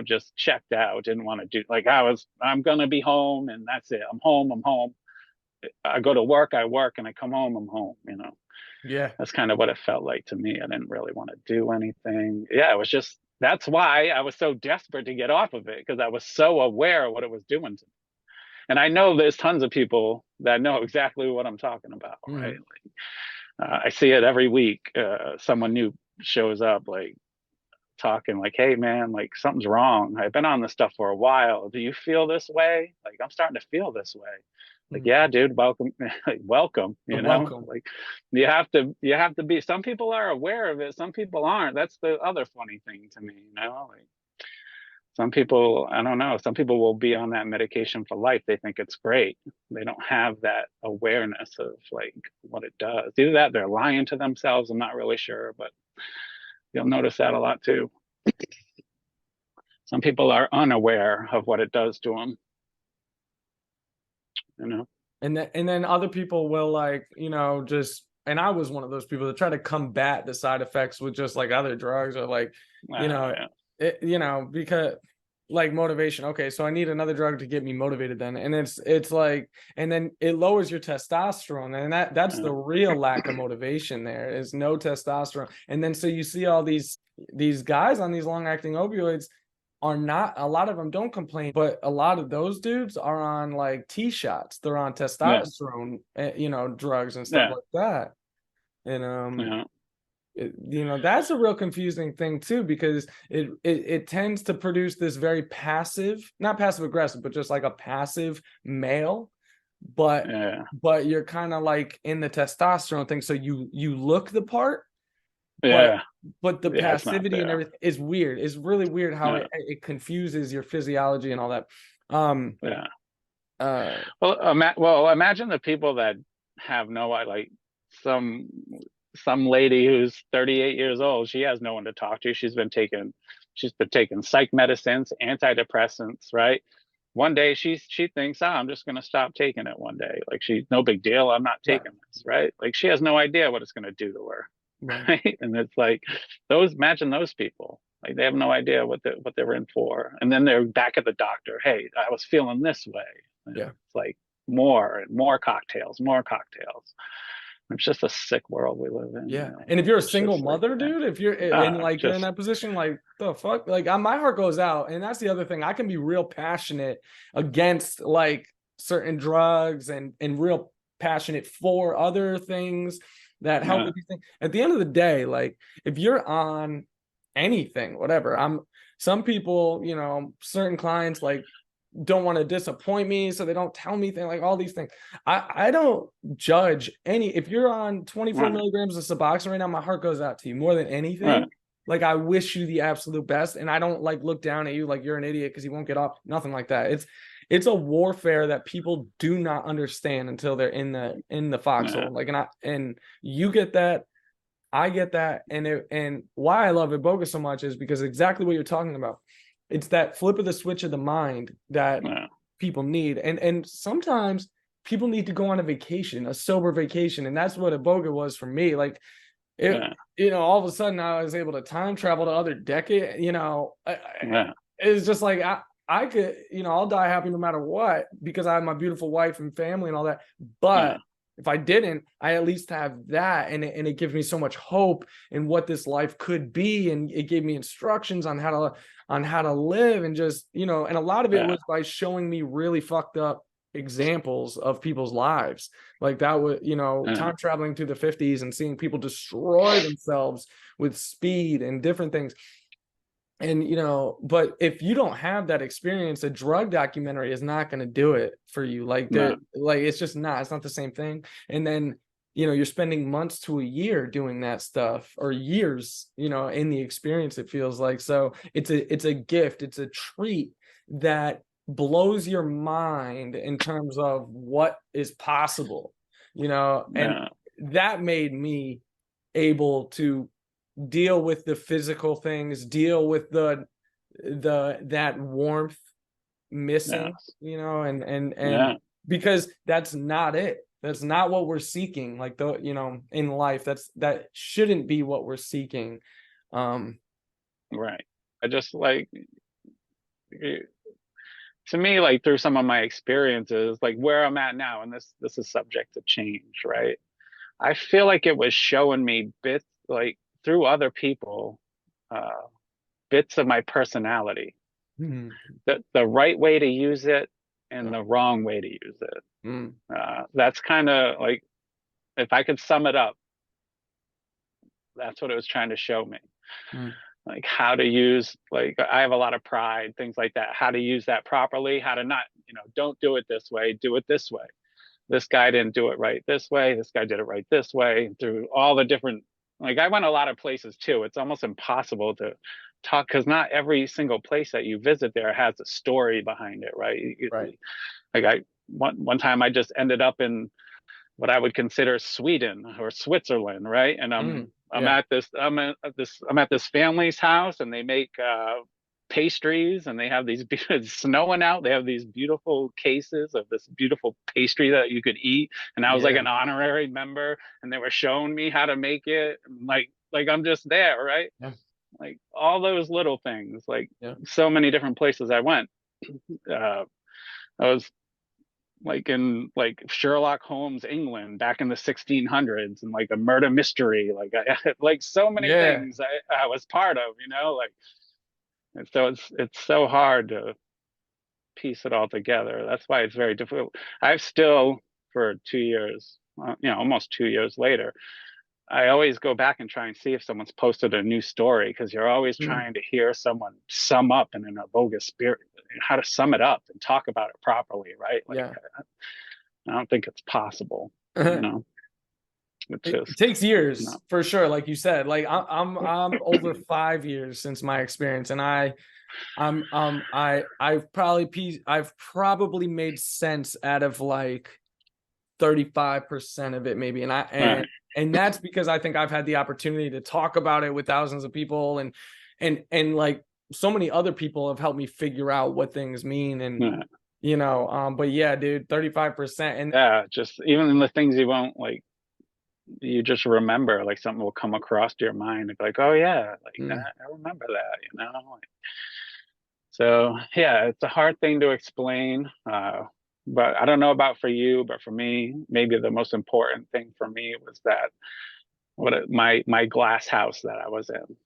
just checked out, didn't want to do like I'm gonna be home and that's it. I'm home, I'm home. I go to work, I work, and I come home, I'm home. Yeah. That's kind of what it felt like to me. I didn't really want to do anything. Yeah, it was just that's why I was so desperate to get off of it because I was so aware of what it was doing to me. And I know there's tons of people that know exactly what I'm talking about, right? Hmm. I see it every week. Someone new shows up, like talking, like, "Hey, man, like something's wrong. I've been on this stuff for a while. Do you feel this way? Like, I'm starting to feel this way." Like, yeah, dude, welcome, welcome. Welcome. Like, you have to be. Some people are aware of it. Some people aren't. That's the other funny thing to me. Like some people, I don't know. Some people will be on that medication for life. They think it's great. They don't have that awareness of like what it does. Either that, they're lying to themselves. I'm not really sure, but you'll notice that a lot too. Some people are unaware of what it does to them. You know. And then other people will like, just, and I was one of those people that try to combat the side effects with just like other drugs or like, you know, Yeah, because like motivation. Okay, so I need another drug to get me motivated then. And it's like, and then it lowers your testosterone. And that's yeah, the real lack of motivation there is no testosterone. And then so you see all these guys on these long acting opioids are not, a lot of them don't complain, but a lot of those dudes are on like T shots. They're on yeah, testosterone, drugs and stuff yeah, like that. And yeah, that's a real confusing thing too, because it tends to produce this very passive, not passive aggressive, but just like a passive male. But yeah, but you're kind of like in the testosterone thing, so you look the part, but yeah, the yeah. It's not passivity and there. everything is weird. It's really weird how Yeah, it confuses your physiology and all that. Um yeah. uh Well, imagine the people that have no, like some some lady who's 38 years old. She has no one to talk to. She's been taking psych medicines, antidepressants, right? One day she thinks, oh, I'm just going to stop taking it one day. Like she's no big deal. I'm not right, taking this, right? Like she has no idea what it's going to do to her, right. right? And it's like imagine those people. Like they have no idea what they're in for. And then they're back at the doctor. Hey, I was feeling this way. Yeah. It's like more and more cocktails, more cocktails. It's just a sick world we live in. Yeah. And if you're a It's single just like, mother, dude, if you're and like you're in just that position, like the fuck, like my heart goes out. And that's the other thing. I can be real passionate against like certain drugs and real passionate for other things that help yeah, with these things. At the end of the day, like if you're on anything, whatever, some people, certain clients like don't want to disappoint me, so they don't tell me things, like all these things. I don't judge any. If you're on 24 right, milligrams of Suboxone right now, my heart goes out to you more than right, anything. Like I wish you the absolute best, and I don't like look down at you like you're an idiot because you won't get off. Nothing like that. It's a warfare that people do not understand until they're in the yeah, foxhole. Like, and you get that, I get that, and why I love Iboga so much is because exactly what you're talking about. It's that flip of the switch of the mind that yeah, people need, and sometimes people need to go on a vacation, a sober vacation, and that's what Iboga was for me. Like it, yeah, all of a sudden I was able to time travel to other decade. yeah, It's just like I could, I'll die happy no matter what because I have my beautiful wife and family and all that. yeah, But if I didn't, I at least have that, and it gives me so much hope in what this life could be, and it gave me instructions on how to live, and just, you know, and a lot of it Yeah. was by showing me really fucked up examples of people's lives. Like that was, you know, Yeah. time traveling to the 50s and seeing people destroy themselves with speed and different things. And, you know, but if you don't have that experience, a drug documentary is not going to do it for you. Like No. like it's just not, it's not the same thing. And then, you know, you're spending months to a year doing that stuff, or years, you know, in the experience, it feels like. So it's a gift, it's a treat that blows your mind in terms of what is possible, you know. And No. that made me able to deal with the physical things, deal with the that warmth missing, Yes. you know, and Yeah. because that's not it. That's not what we're seeking. Like, the, you know, in life, that shouldn't be what we're seeking. Right. I just like, to me, like through some of my experiences, like where I'm at now, and this is subject to change, right? I feel like it was showing me bits, like through other people, uh, bits of my personality, mm, the right way to use it and yeah, the wrong way to use it. mm, That's kind of like, if I could sum it up, that's what it was trying to show me. mm, Like how to use, like I have a lot of pride, things like that, how to use that properly, how to not, don't do it this way, do it this way. This guy didn't do it right this way, this guy did it right this way, through all the different, like I went a lot of places too. It's almost impossible to talk, because not every single place that you visit there has a story behind it, right? right. Like one time I just ended up in what I would consider Sweden or Switzerland, right? And I'm Yeah. at this family's house, and they make pastries, and they have these it's snowing out. They have these beautiful cases of this beautiful pastry that you could eat, and I was like Yeah. an honorary member, and they were showing me how to make it. Like I'm just there, right? Yeah. Like all those little things, like Yeah. so many different places I went. Uh, I was like in like Sherlock Holmes, England, back in the 1600s, and like a murder mystery, like like so many Yeah. things I was part of, like, and so it's so hard to piece it all together. That's why it's very difficult. I've still, for 2 years, almost 2 years later, I always go back and try and see if someone's posted a new story, because you're always Mm, trying to hear someone sum up in an Iboga spirit, how to sum it up and talk about it properly, right? Like yeah. I don't think it's possible, you know. It's It just takes years no. for sure, like you said. Like I'm over 5 years since my experience, and I've probably made sense out of like 35% of it, maybe. And Right. and that's because I think I've had the opportunity to talk about it with thousands of people, and like so many other people have helped me figure out what things mean. And, Yeah. you know, but yeah, dude, 35%. And Yeah, just even in the things you won't like, you just remember, like something will come across to your mind, like, oh yeah, like mm, I remember that. Like, so yeah, it's a hard thing to explain. But I don't know about for you, but for me, maybe the most important thing for me was that my glass house that I was in.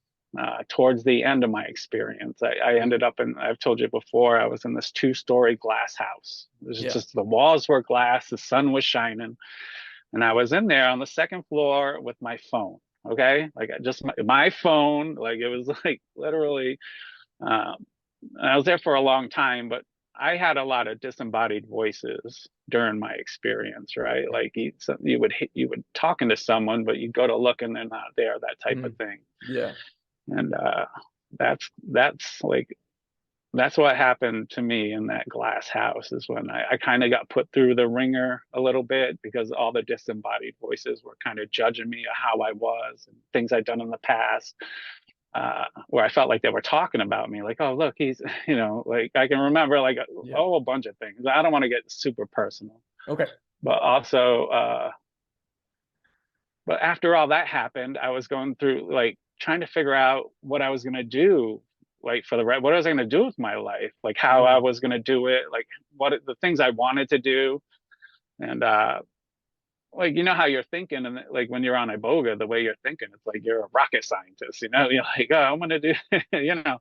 Towards the end of my experience, I mm, ended up in, I've told you before, I was in this 2-story glass house. It was yeah. just, the walls were glass, the sun was shining, and I was in there on the second floor with my phone. Okay, like just my phone, like it was like literally. Um, I was there for a long time, but I had a lot of disembodied voices during my experience, right? Like you would talking to someone, but you go to look and they're not there, that type of Mm, thing. yeah. And that's like, that's what happened to me in that glass house, is when I kind of got put through the ringer a little bit, because all the disembodied voices were kind of judging me of how I was and things I'd done in the past, where I felt like they were talking about me, like, oh, look, he's, like I can remember like Yeah. oh, a bunch of things. I don't want to get super personal, Okay. but also, but after all that happened, I was going through like trying to figure out what I was going to do, like for the right, what I was going to do with my life, like how I Mm, was going to do it, like what the things I wanted to do. And like, you know how you're thinking, and like when you're on Iboga, the way you're thinking, it's like you're a rocket scientist, you know, you're like, oh, I'm gonna do, you know,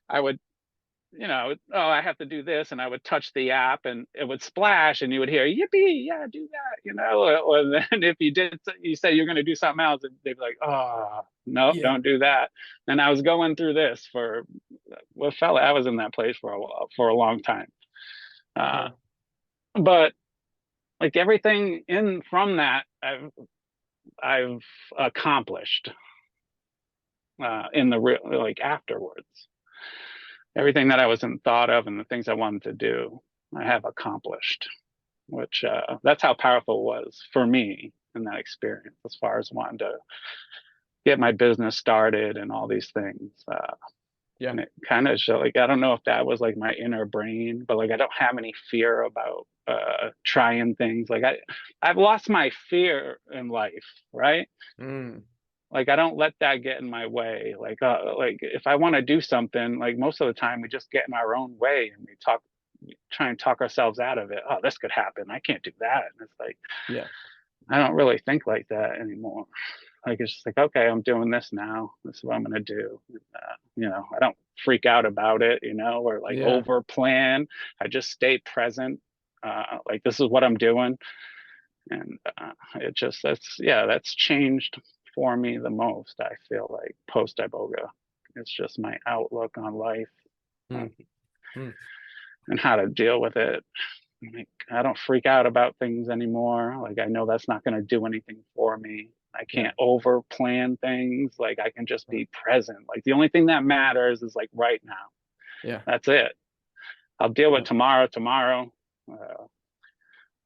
I would, you know, oh, I have to do this, and I would touch the app, and it would splash, and you would hear, yippee, yeah, do that, you know. Or then if you did, you said you're going to do something else, and they'd be like, oh, no, Yeah. don't do that. And I was going through this for, well, fella, I was in that place for a long time. Yeah. But like everything in from that, I've accomplished in the real, like afterwards. Everything that I was in thought of and the things I wanted to do, I have accomplished, which that's how powerful it was for me in that experience, as far as wanting to get my business started and all these things. Yeah. And it kind of showed, like, I don't know if that was like my inner brain, but like I don't have any fear about trying things. Like I've lost my fear in life, right? Mm. Like I don't let that get in my way. Like if I want to do something, like most of the time we just get in our own way and try and talk ourselves out of it. Oh, this could happen. I can't do that. And it's like, Yeah. I don't really think like that anymore. Like it's just like, okay, I'm doing this now. This is what I'm gonna do. You know, I don't freak out about it, you know, or like Yeah. over plan. I just stay present. Like this is what I'm doing, and it just that's changed for me the most. I feel like post Iboga, it's just my outlook on life, Mm. Mm. and how to deal with it. Like I don't freak out about things anymore. Like I know that's not going to do anything for me. I Yeah. can't over plan things. Like I can just be present. Like the only thing that matters is like right now. Yeah. That's it. I'll deal Yeah. with tomorrow.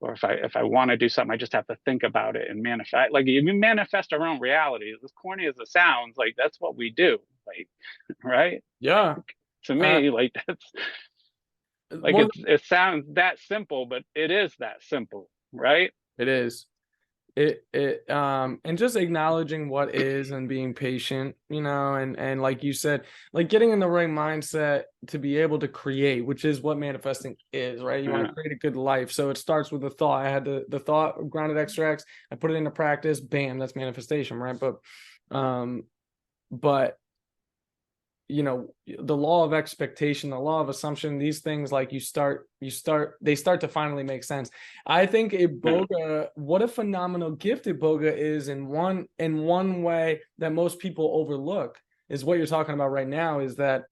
Or if I want to do something, I just have to think about it and manifest. Like you manifest our own reality. As corny as it sounds, like that's what we do. Like, right? Yeah. To Uh, me, like that's like one, it sounds that simple, but it is that simple, right? it is. And just acknowledging what is and being patient, and like you said, like getting in the right mindset to be able to create, which is what manifesting is, right? You want to create a good life. So it starts with the thought. I had the thought of grounded extracts, I put it into practice, bam, that's manifestation, right? But the law of expectation, the law of assumption, these things, like they start to finally make sense. I think Iboga, what a phenomenal gift Iboga is in one way that most people overlook is what you're talking about right now, is that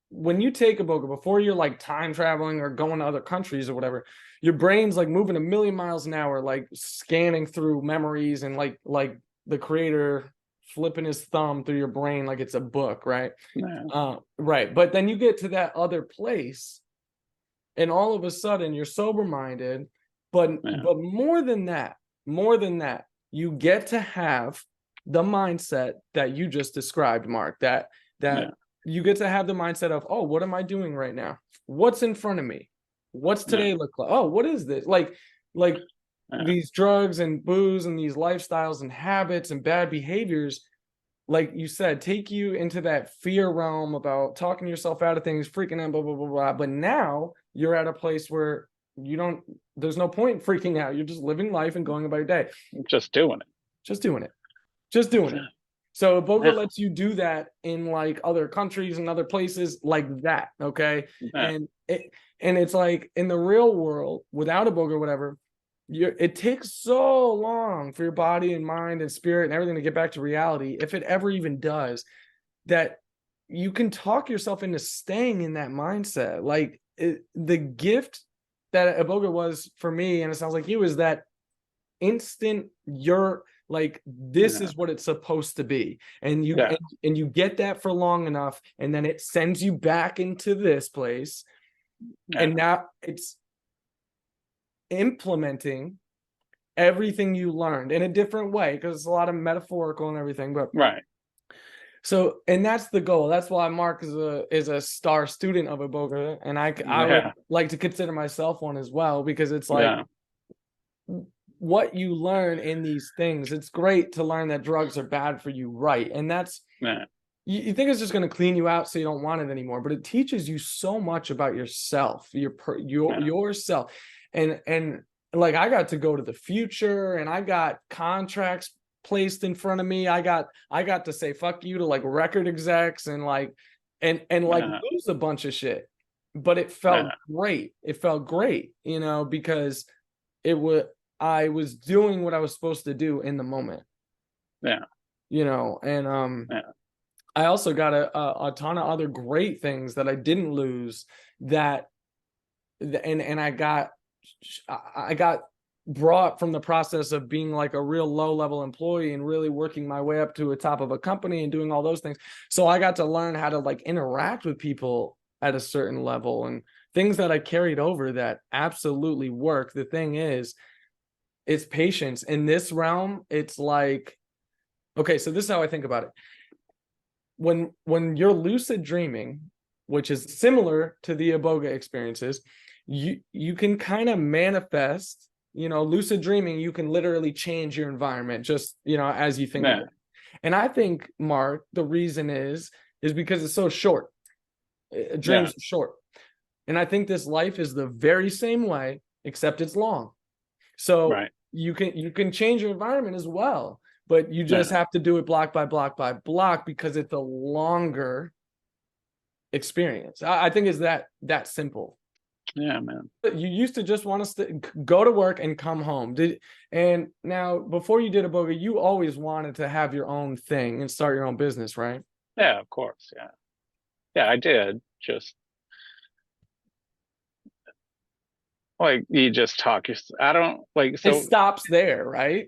when you take Iboga, before you're like time traveling or going to other countries or whatever, your brain's like moving a million miles an hour, like scanning through memories and like the creator flipping his thumb through your brain like it's a book, right? Right. But then you get to that other place, and all of a sudden you're sober-minded. But more than that, you get to have the mindset that you just described, Mark. That you get to have the mindset of, oh, what am I doing right now? What's in front of me? What's today look like? Oh, what is this? Like these drugs and booze and these lifestyles and habits and bad behaviors, like you said, take you into that fear realm about talking yourself out of things, freaking out, blah, blah, blah, blah. But now you're at a place where there's no point in freaking out. You're just living life and going about your day. Just doing it. So Iboga lets you do that in like other countries and other places like that. Okay. And it's like in the real world without Iboga or whatever, it takes so long for your body and mind and spirit and everything to get back to reality, if it ever even does, that you can talk yourself into staying in that mindset. Like the gift that Iboga was for me, and it sounds like you, is that instant, you're like, this is what it's supposed to be, and you get that for long enough, and then it sends you back into this place, and now it's implementing everything you learned in a different way, because it's a lot of metaphorical and everything, but so, and that's the goal. That's why Mark is a star student of Iboga, and I would like to consider myself one as well, because it's like what you learn in these things. It's great to learn that drugs are bad for you, right? And that's you think it's just going to clean you out so you don't want it anymore, but it teaches you so much about yourself, yourself. And like I got to go to the future, and I got contracts placed in front of me. I got to say fuck you to like record execs, and like like lose a bunch of shit. But it felt great. It felt great, you know, because I was doing what I was supposed to do in the moment. Yeah. You know, and I also got a ton of other great things that I didn't lose, that and I got brought from the process of being like a real low level employee and really working my way up to a top of a company and doing all those things. So I got to learn how to like interact with people at a certain level, and things that I carried over that absolutely work. The thing is, it's patience in this realm. It's like, okay, so this is how I think about it. When you're lucid dreaming, which is similar to the Iboga experiences, you can kind of manifest, you know, lucid dreaming, you can literally change your environment just, you know, as you think of it. And I think, Mark, the reason is because it's so short. Dreams are short. And I think this life is the very same way, except it's long. So you can change your environment as well, but you just have to do it block by block by block, because it's a longer experience. I think it's that simple. Yeah, man. You used to just want to go to work and come home. And now, before you did Iboga, you always wanted to have your own thing and start your own business, right? Yeah, of course. Yeah. Yeah, I did. Just like you just talk. I don't like, so it stops there, right?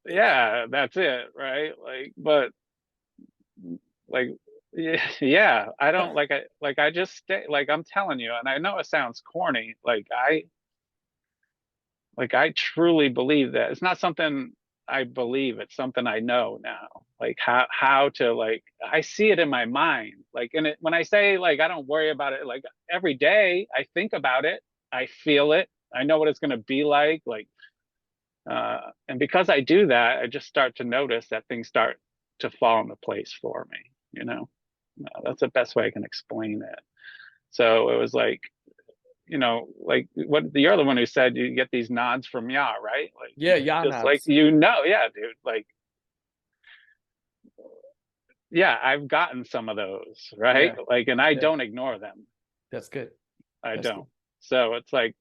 Yeah, that's it, right? Like, but like, yeah, I don't I just stay, like I'm telling you, and I know it sounds corny, I truly believe that it's not something I believe, it's something I know now. Like how to, like, I see it in my mind. Like, and it, when I say like I don't worry about it, like every day I think about it, I feel it, I know what it's gonna be like, and because I do that, I just start to notice that things start to fall into place for me, you know. That's the best way I can explain it. So it was like, you know, like what the other one who said you get these nods from Yah, right? Like, Yeah, Yah just like, nods. you know, yeah, dude. Like, yeah, I've gotten some of those, right? Yeah. Like, and I don't ignore them. That's good. I That's don't. good. So it's like,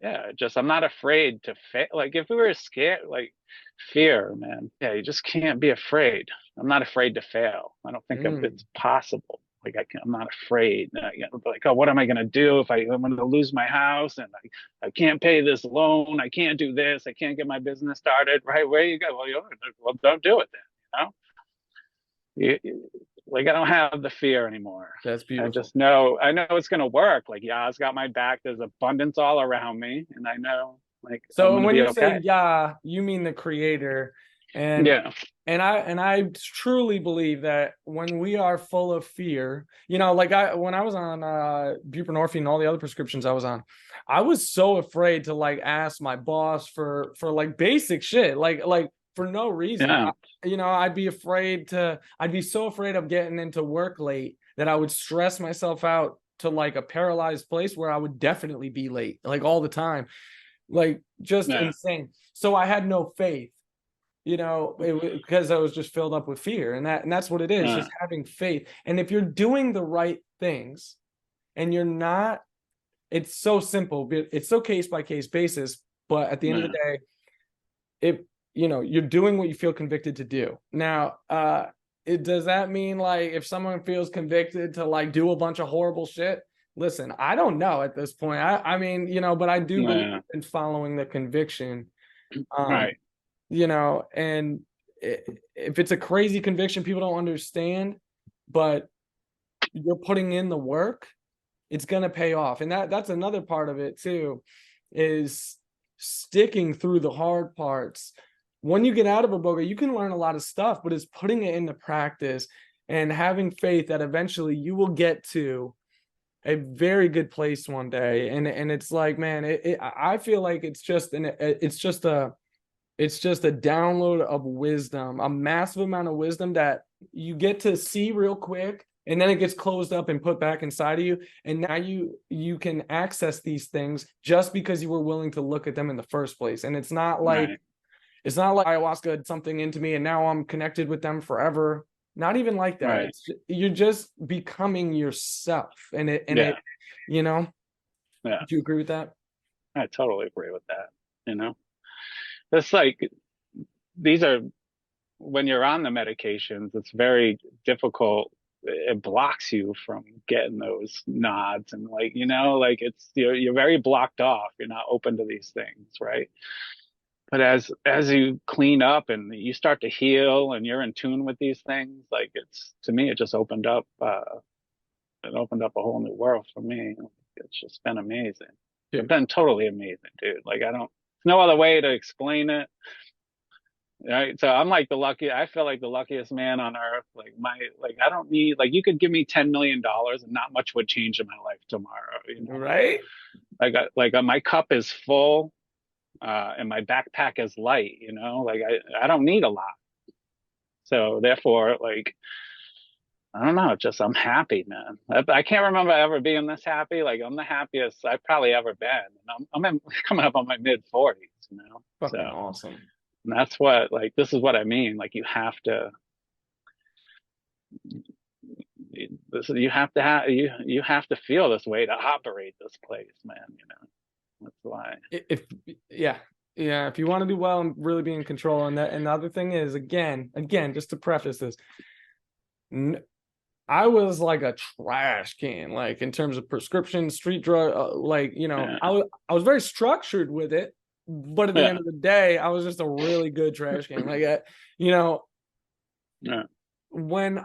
yeah, just I'm not afraid to fail. Like, if we were scared, like fear, man, yeah, you just can't be afraid. I'm not afraid to fail. I don't think it's possible. Like, I'm not afraid. Like, oh, what am I going to do if I'm going to lose my house, and I can't pay this loan? I can't do this. I can't get my business started. Right? Where you go? Well, don't do it then. Like, I don't have the fear anymore. That's beautiful. I just know, it's going to work. Like, Yah's got my back. There's abundance all around me, and I know, like, So I'm when you okay. say Yah, you mean the Creator. And yeah, and I truly believe that when we are full of fear, you know, like when I was on buprenorphine and all the other prescriptions I was on, I was so afraid to like ask my boss for like basic shit, like for no reason. yeah, You know, I'd be so afraid of getting into work late that I would stress myself out to like a paralyzed place where I would definitely be late, like all the time, like just insane. So I had no faith, you know, because I was just filled up with fear, and that's what it is, just having faith. And if you're doing the right things and you're not, it's so simple, it's so case by case basis, but at the end of the day, if you know, you're doing what you feel convicted to do. Now, does that mean like if someone feels convicted to like do a bunch of horrible shit? Listen, I don't know at this point. I mean, you know, but I do believe in following the conviction. right. You know, and if it's a crazy conviction people don't understand, but you're putting in the work, it's going to pay off. And that's another part of it too, is sticking through the hard parts. When you get out of Iboga, you can learn a lot of stuff, but it's putting it into practice and having faith that eventually you will get to a very good place one day. And it's like, man, I feel like it's just a download of wisdom, a massive amount of wisdom that you get to see real quick, and then it gets closed up and put back inside of you, and now you can access these things just because you were willing to look at them in the first place. And Right. it's not like ayahuasca did something into me and now I'm connected with them forever. Not even like that. Right. You're just becoming yourself, and Yeah. you know. Yeah. Do you agree with that? I totally agree with that. You know, it's like these are when you're on the medications, it's very difficult. It blocks you from getting those nods and like, you know, like you're very blocked off. You're not open to these things, right? But as you clean up and you start to heal and you're in tune with these things, like it's to me, it just opened up it opened up a whole new world for me. It's just been amazing. It's Dude. been totally amazing, dude. Like no other way to explain it. Right. So I'm like I feel like the luckiest man on earth. Like I don't need, like, you could give me $10 million and not much would change in my life tomorrow. You know, Right? my cup is full, and my backpack is light, you know, like I don't need a lot. So therefore, like, I don't know, just I'm happy, man. I can't remember ever being this happy. Like I'm the happiest I've probably ever been. And coming up on my mid 40s, you know. Fucking So awesome. and that's what, like, this is what I mean. Like you have to feel this way to operate this place, man, you know. That's why. If yeah. Yeah, if you want to do well and really be in control. And that, and the other thing is, again, just to preface this, I was like a trash can, like in terms of prescription, street drug, like, you know, Yeah. I was very structured with it, but at the Yeah. end of the day, I was just a really good trash can. Like, you know, Yeah. when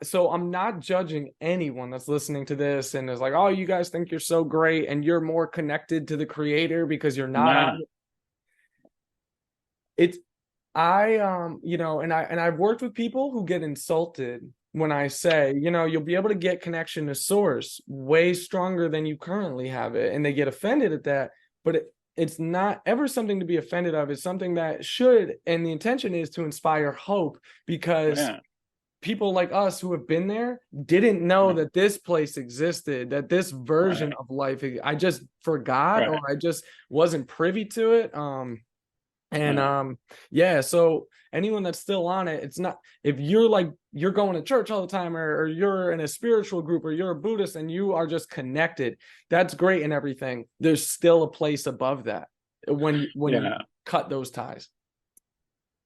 so I'm not judging anyone that's listening to this and is like, oh, you guys think you're so great and you're more connected to the creator because you're not Nah. on it's you know, and I've worked with people who get insulted when I say, you know, you'll be able to get connection to source way stronger than you currently have it, and they get offended at that. But it's not ever something to be offended of. It's something that should, and the intention is to inspire hope, because Yeah. people like us who have been there didn't know Right. that this place existed, that this version Right. of life, I just forgot, or Right. I just wasn't privy to it. And Yeah. yeah, so anyone that's still on it, it's not, if you're like, you're going to church all the time, or you're in a spiritual group, or you're a Buddhist and you are just connected, that's great and everything. There's still a place above that when you Yeah. cut those ties.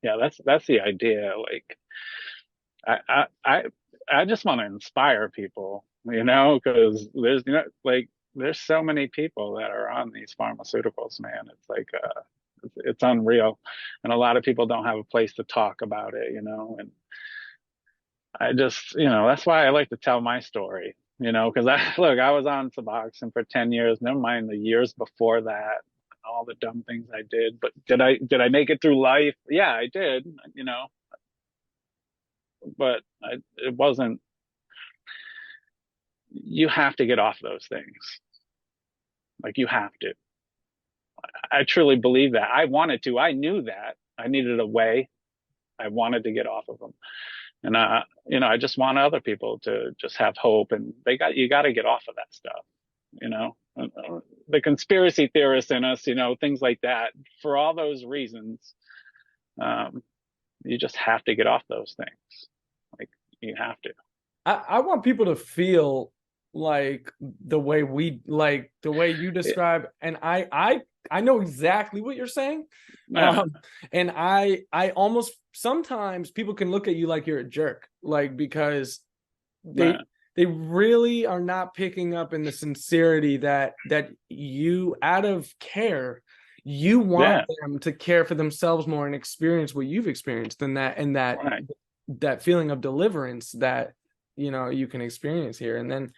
Yeah. That's the idea. Like I just want to inspire people, you know, because there's, you know, like there's so many people that are on these pharmaceuticals, man. It's like it's unreal, and a lot of people don't have a place to talk about it, you know. And I just, you know, that's why I like to tell my story, you know, because I was on Suboxone for 10 years, never mind the years before that, all the dumb things I did. But did I make it through life? Yeah, I did, you know, but it wasn't. You have to get off those things. Like you have to. I truly believe that. I wanted to. I knew that I needed a way. I wanted to get off of them. And you know, I just want other people to just have hope, and you got to get off of that stuff, you know. The conspiracy theorists in us, you know, things like that. For all those reasons, um, you just have to get off those things. Like you have to. I want people to feel like the way you describe, and I know exactly what you're saying. Yeah. And I almost, sometimes people can look at you like you're a jerk, like, because they Yeah. they really are not picking up in the sincerity that you, out of care, you want Yeah. them to care for themselves more and experience what you've experienced, and Right. that feeling of deliverance that, you know, you can experience here. And then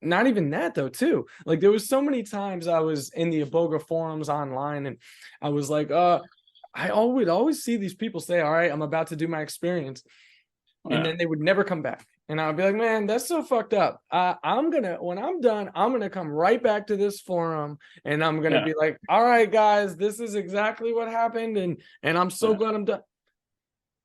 not even that though, too, like there was so many times I was in the Iboga forums online, and I was like, I would always see these people say, all right, I'm about to do my experience, and Yeah. then they would never come back. And I'd be like, man, that's so fucked up. When I'm done, I'm gonna come right back to this forum, and I'm gonna Yeah. be like, all right, guys, this is exactly what happened, and I'm so Yeah. glad I'm done.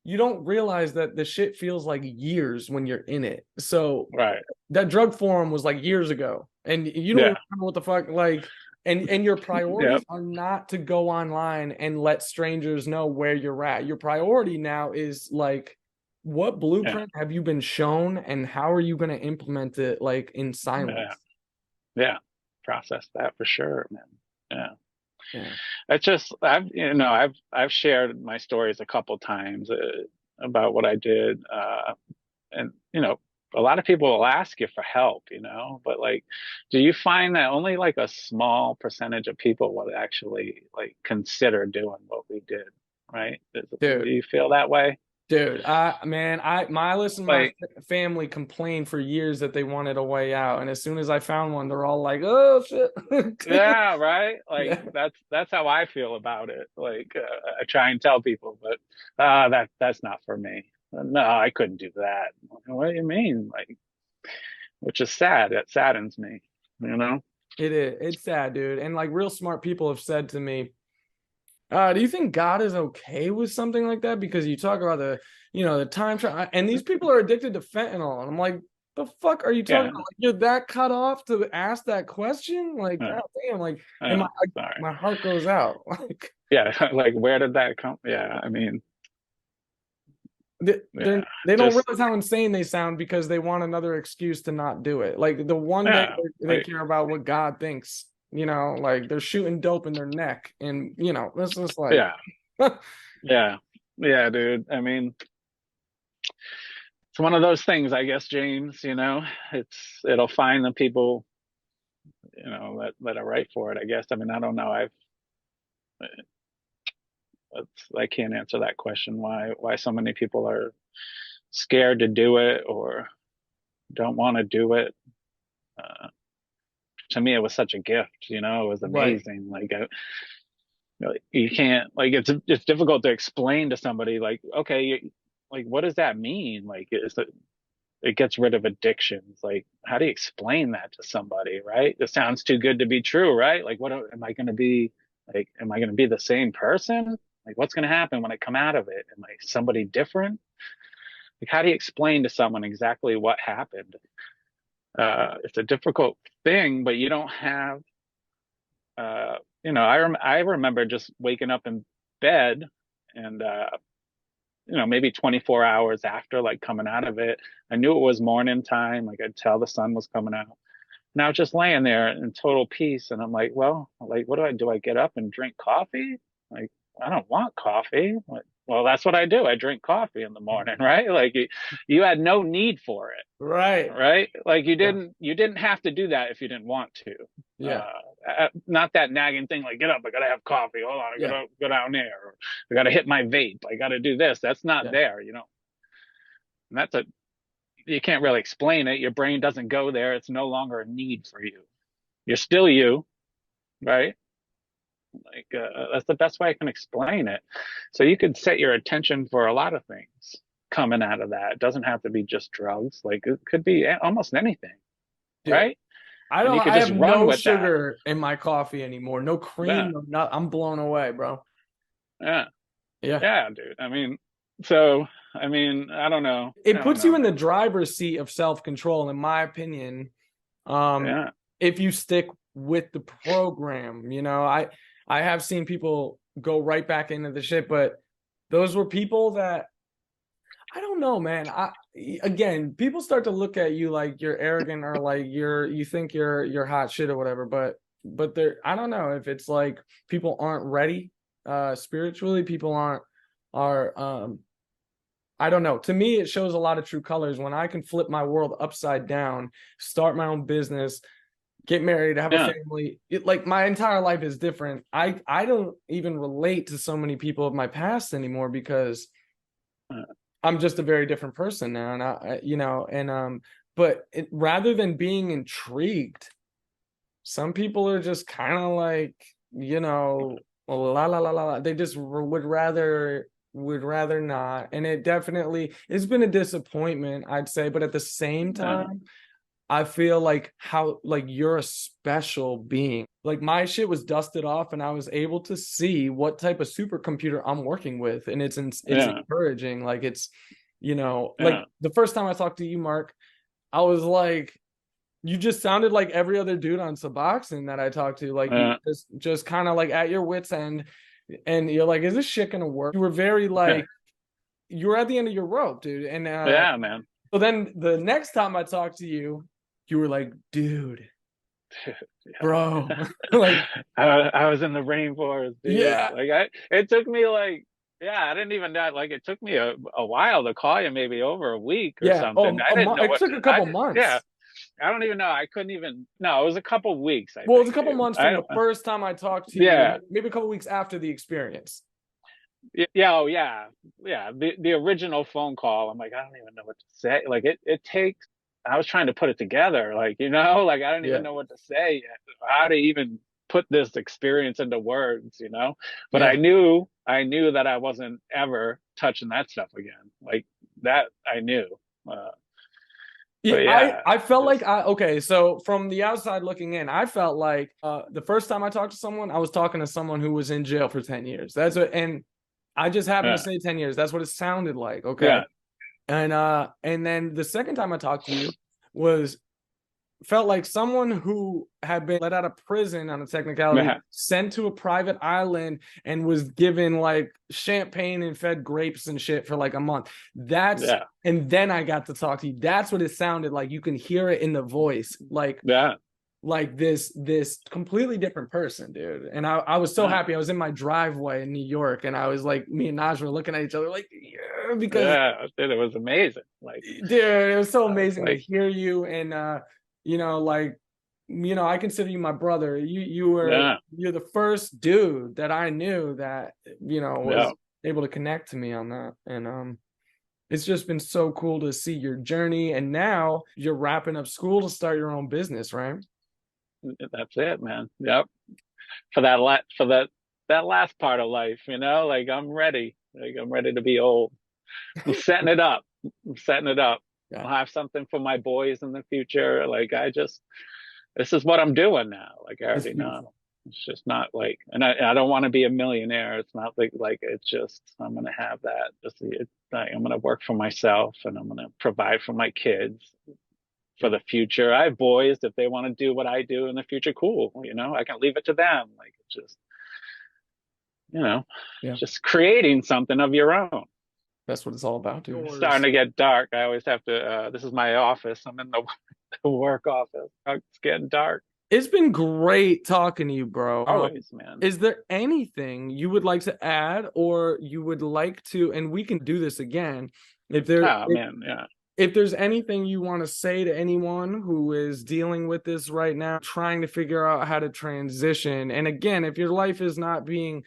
you don't realize that the shit feels like years when you're in it. So Right. that drug forum was like years ago, and you don't Yeah. even know what the fuck, like, and your Yeah. priorities are not to go online and let strangers know where you're at. Your priority now is like, what Yeah. blueprint have you been shown, and how are you going to implement it, like, in Yeah. silence? Yeah. Process that for sure, man. Yeah. Yeah, It's just I've shared my stories a couple times about what I did, and a lot of people will ask you for help, but like, do you find that only like a small percentage of people would actually like consider doing what we did, right? Do dude. you feel that way? Dude, my list and my Like, family complained for years that they wanted a way out, and as soon as I found one, they're all like, "Oh shit!" yeah, right. Like Yeah, that's how I feel about it. Like, I try and tell people, but that's not for me. No, I couldn't do that. What do you mean? Like, which is sad. That saddens me, you know? it is. It's sad, dude. And like real smart people have said to me, do you think God is okay with something like that? Because you talk about the time travel, and these people are addicted to fentanyl, and I'm like, the fuck are you talking Yeah. about? Like, you're that cut off to ask that question? Like, Yeah. god damn, like, and my Sorry. my heart goes out. Like, Yeah. Like, where did that come? Yeah. I mean, yeah. they don't Just, realize how insane they sound because they want another excuse to not do it. Like the one day yeah. they Like, care about what God thinks, like they're shooting dope in their neck, and that's just like, yeah. Yeah. Yeah, dude. I mean, it's one of those things, I guess, James, it'll find the people, that are right for it, I guess. I mean, I don't know. I can't answer that question, why so many people are scared to do it or don't want to do it. Uh, to me, it was such a gift, it was right, amazing. Like, you can't, like, it's difficult to explain to somebody, like, okay, like, what does that mean? Like, it gets rid of addictions. Like, how do you explain that to somebody, right? It sounds too good to be true, right? Like, what am I going to be? Like, am I going to be the same person? Like, what's going to happen when I come out of it? Am I somebody different? Like, how do you explain to someone exactly what happened? It's a difficult thing, but you don't have, I remember just waking up in bed and, maybe 24 hours after, like, coming out of it, I knew it was morning time. Like, I'd tell the sun was coming out. And I was just laying there in total peace. And I'm like, well, like, what do? I get up and drink coffee? Like, I don't want coffee. Like, well, that's what I do. I drink coffee in the morning, right? Like, you had no need for it, right, right? Like, yeah, you didn't have to do that if you didn't want to. yeah, Not that nagging thing, like, get up, I gotta have coffee. Hold on, I yeah, gotta go down there. Or, I gotta hit my vape. I gotta do this. That's not yeah. there. And you can't really explain it. Your brain doesn't go there. It's no longer a need for you. You're still you, right? Like, that's the best way I can explain it. So you could set your attention for a lot of things coming out of that. It doesn't have to be just drugs. Like, it could be almost anything, Dude, right? And you could I just have run no with that. sugar in my coffee anymore, no cream, Yeah, no not. I'm blown away, bro. yeah, Yeah, yeah, dude. I don't know. I it don't puts you know, in the man. driver's seat of self-control, in my opinion. um Yeah, if you stick with the program. I have seen people go right back into the shit, but those were people that, I don't know, man. Again, people start to look at you like you're arrogant, or like you think you're hot shit or whatever, but they're, I don't know if it's like people aren't ready spiritually, people aren't are I don't know. To me, it shows a lot of true colors when I can flip my world upside down, start my own business, get married, have a yeah, family. Like, my entire life is different. I don't even relate to so many people of my past anymore because I'm just a very different person now. And but rather than being intrigued, some people are just kind of like, la la la la la. They just would rather not. And it's been a disappointment, I'd say. But at the same yeah, time, I feel like how like you're a special being. Like my shit was dusted off and I was able to see what type of supercomputer I'm working with. And it's Yeah. encouraging. Like it's, like Yeah. the first time I talked to you, Mark, I was like, you just sounded like every other dude on Suboxone that I talked to. Like you Yeah. just kind of like at your wits' end. And you're like, is this shit gonna work? You were very like, you were at the end of your rope, dude. And Yeah, man. so then the next time I talked to you, you were like, dude, bro. Like, I was in the rainforest, dude. yeah, Like it took me like, yeah, I didn't even know. Like it took me a while to call you, maybe over a week or yeah. something. Oh, I didn't know it what took a I couple yeah. months. I don't even know. I couldn't even. No, it was a couple weeks, I Well, it was a think, couple dude. months from the first time I talked to you, Yeah, maybe a couple weeks after the experience. yeah, oh yeah, yeah. The original phone call, I'm like, I don't even know what to say. Like it takes. I was trying to put it together, like like I don't even Yeah, know what to say yet, how to even put this experience into words. But yeah. I knew that I wasn't ever touching that stuff again. Like that, I knew. Uh, Yeah, but yeah, I felt like just okay, so from the outside looking in, I felt like the first time I talked to someone, I was talking to someone who was in jail for 10 years. And I just happened to yeah, say 10 years. That's what it sounded like, okay? yeah, And then the second time I talked to you was felt like someone who had been let out of prison on a technicality, yeah, sent to a private island and was given like champagne and fed grapes and shit for like a month. yeah, And then I got to talk to you. That's what it sounded like. You can hear it in the voice, yeah, like this completely different person, dude. And I was so yeah. happy. I was in my driveway in New York, and I was like, me and Naj were looking at each other like, yeah, because Yeah, dude, it was amazing. Like, dude, it was so I was amazing to like, hear you. And like, I consider you my brother. yeah, You're the first dude that I knew that yeah, was able to connect to me on that. And it's just been so cool to see your journey. And now you're wrapping up school to start your own business, right? that's it, man. Yep. For that last part of life, like I'm ready. Like I'm ready to be old. I'm setting it up. I'm setting it up. Yeah. I'll have something for my boys in the future. Like this is what I'm doing now. Like I It's already beautiful. know. It's just not like, and I don't want to be a millionaire. It's not like it's just I'm gonna have that. I'm gonna work for myself and I'm gonna provide for my kids for Yeah. the future. I have boys. If they want to do what I do in the future, cool. I can leave it to them. Like it's you know, Yeah. just creating something of your own. That's what it's all about, dude. It's starting to get dark. I always have to. This is my office. I'm in the, the work office. It's getting dark. It's been great talking to you, bro. Always, man. Is there anything you would like to add, or you would like to, and we can do this again, Oh man, yeah. if there's anything you want to say to anyone who is dealing with this right now, trying to figure out how to transition. And again, if your life is not being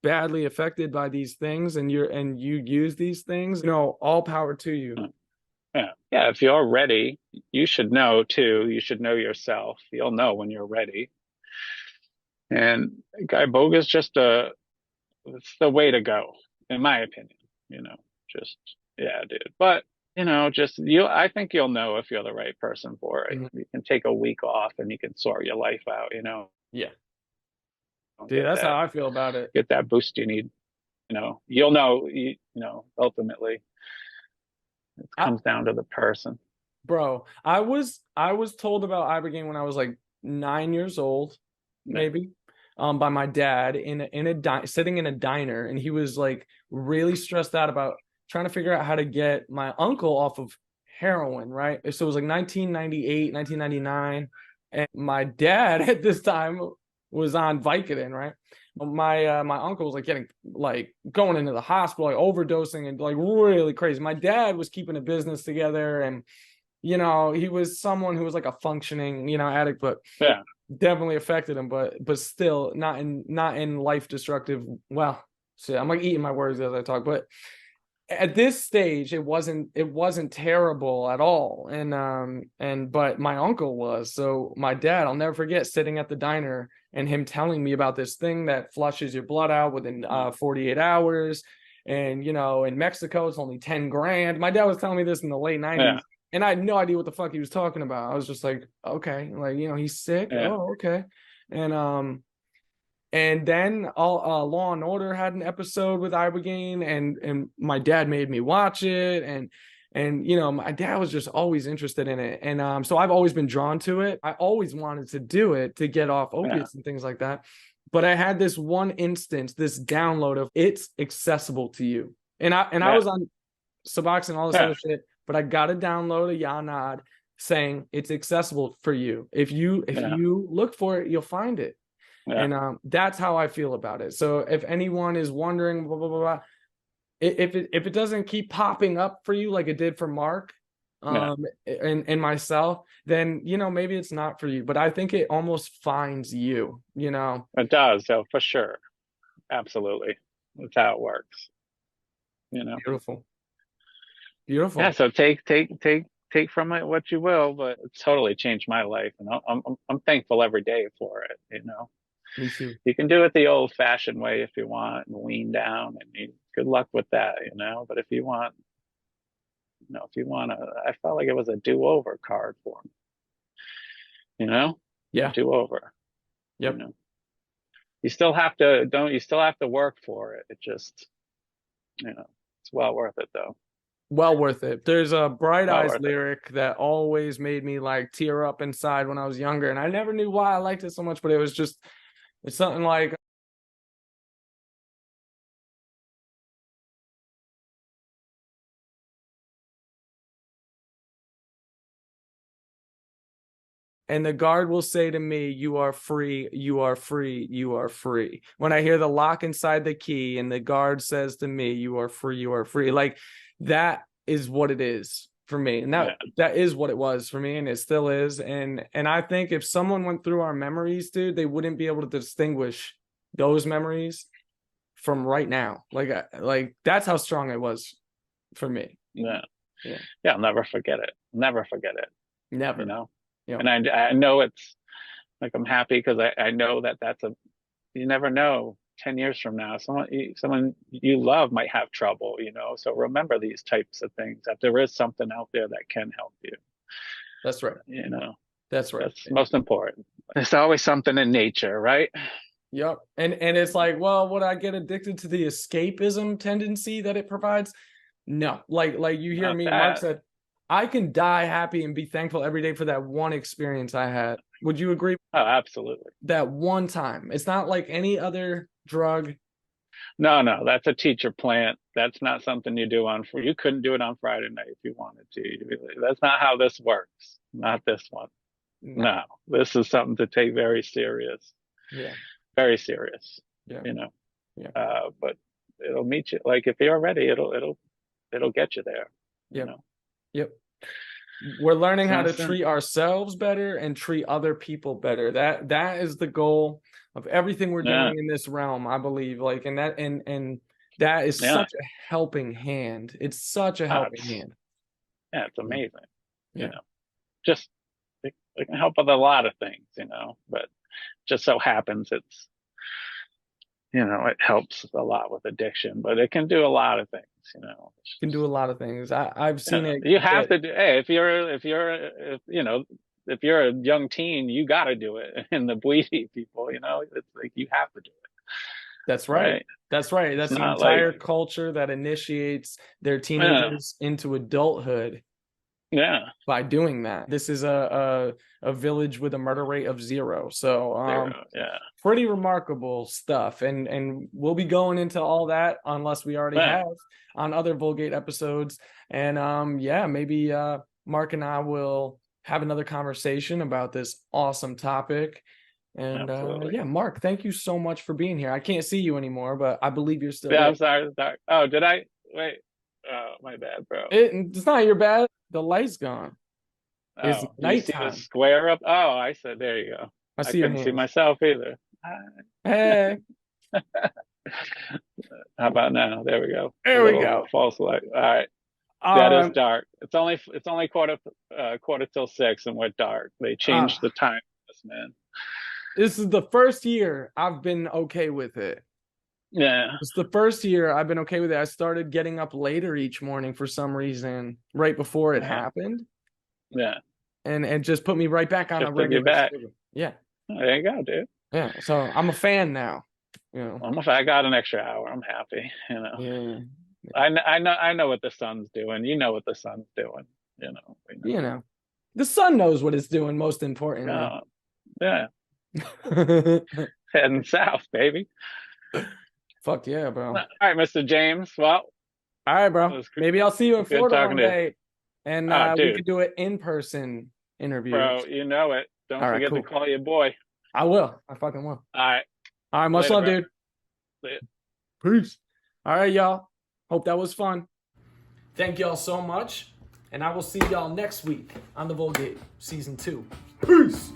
badly affected by these things and you use these things, all power to you. Yeah, yeah. If you're ready, you should know too. You should know yourself. You'll know when you're ready. And Iboga is it's the way to go, in my opinion. You know, just yeah, dude. But just I think you'll know if you're the right person for it. Mhm. You can take a week off and you can sort your life out. Yeah. Dude, Get that's that how I feel about it. get that boost you need. You'll know. Ultimately, it I, comes down to the person. bro, I was told about Ibogaine when I was like 9 years old, Yeah, maybe, by my dad sitting in a diner, and he was like really stressed out about trying to figure out how to get my uncle off of heroin, right? So it was like 1998, 1999, and my dad at this time was on Vicodin, right? My uncle was like getting like going into the hospital, like overdosing and like really crazy. My dad was keeping a business together, and he was someone who was like a functioning, addict, but yeah, definitely affected him, but still not in life destructive. Well, shit, I'm like eating my words as I talk, but at this stage it wasn't terrible at all. But my uncle was. So my dad, I'll never forget sitting at the diner and him telling me about this thing that flushes your blood out within 48 hours. And in Mexico it's only 10 grand. My dad was telling me this in the late 90s. yeah. And I had no idea what the fuck he was talking about. I was just like, okay, like, you know, he's sick. Yeah. Oh, okay. And then Law and Order had an episode with Ibogaine, and my dad made me watch it, and you know, my dad was just always interested in it, and so I've always been drawn to it. I always wanted to do it to get off opiates and things like that, but I had this one instance, this download of it's accessible to you, and I was on Suboxone and all this other shit, but I got to download a Yanad saying it's accessible for you. If you look for it, you'll find it. Yeah. And that's how I feel about it. So if anyone is wondering, blah, blah, blah, blah, if it doesn't keep popping up for you like it did for Mark and myself, then, you know, maybe it's not for you. But I think it almost finds you, you know. It does, so for sure. Absolutely. That's how it works. You know. Beautiful. Beautiful. Yeah, so take from it what you will, but it's totally changed my life, and I'm thankful every day for it, you know. Me too. You can do it the old-fashioned way if you want, and wean down, and good luck with that, you know. But if you want, you know, I felt like it was a do-over card for me, you know. Yeah. Do-over. Yep. You know, you still have to work for it. It just, you know, it's well worth it though. Well worth it. There's a Bright Eyes lyric that always made me like tear up inside when I was younger, and I never knew why I liked it so much, but it's something like, and the guard will say to me, you are free, you are free, you are free. When I hear the lock inside the key and the guard says to me, you are free, you are free. Like, that is what it is for me. And that is what it was for me, and it still is. And I think if someone went through our memories, dude, they wouldn't be able to distinguish those memories from right now. Like that's how strong it was for me. Yeah. I'll never forget it. Never. You know. Yeah. And I know it's like, I'm happy because I know that's you never know 10 years from now, someone you love might have trouble, you know. So remember these types of things, that there is something out there that can help you. That's right. You know, that's right. That's most important. There's always something in nature, right? Yep. And it's like, well, would I get addicted to the escapism tendency that it provides? No. Like you hear me, Mark said, I can die happy and be thankful every day for that one experience I had. Would you agree? Oh, absolutely. That one time. It's not like any other drug. No, that's a teacher plant. That's not something you do you couldn't do it on Friday night if you wanted to. That's not how this works. Not this one. No, this is something to take very serious. Yeah. Very serious. Yeah. You know. Yeah. But it'll meet you. Like, if you're ready, it'll get you there. Yep. You know? Yep. We're learning how to treat ourselves better and treat other people better. That is the goal of everything we're doing in this realm, I believe. Like, and that is such a helping hand. It's such a helping hand. Yeah, it's amazing. You know, just it can help with a lot of things, you know, but just so happens it's, you know, it helps a lot with addiction, but it can do a lot of things, you know. It can do a lot of things. I've seen it. You have to do. Hey, if you're a young teen, you got to do it. And the bleedy people, you know, it's like you have to do it. That's right. That's right. That's an entire culture that initiates their teenagers into adulthood. Yeah. By doing that. This is a village with a murder rate of 0. So pretty remarkable stuff. And we'll be going into all that, unless we already have, on other Vulgate episodes. And maybe Mark and I will have another conversation about this awesome topic. And Mark, thank you so much for being here. I can't see you anymore, but I believe you're still there. I'm sorry. Oh, did I? Wait. Oh, my bad, bro. It's not your bad. The light's gone. It's nighttime. You see the square up? Oh, I said, there you go. I couldn't see myself either. Hey. How about now? There we go. There we go. False light. All right. That is dark. It's only quarter till 6, and we're dark. They changed the time, man. This is the first year I've been okay with it. Yeah. It's the first year I've been okay with it. I started getting up later each morning for some reason right before it happened. Yeah. and just put me right back on a Shifted you regular back. schedule. Yeah. There you go, dude. Yeah. So I'm a fan now. You know. Well, if I got an extra hour, I'm happy. You know. Yeah. I know what the sun's doing. You know what the sun's doing. You know. You know. The sun knows what it's doing, most importantly. Yeah. Heading south, baby. Fuck yeah, bro. All right, Mr. James. Well, all right, bro. Maybe I'll see you in Florida one day, and we could do an in-person interview. Bro, you know it. Don't forget to call your boy. I will. I fucking will. All right. All right, much love, dude. Later. Peace. All right, y'all. Hope that was fun. Thank y'all so much, and I will see y'all next week on the Vulgate Season 2. Peace.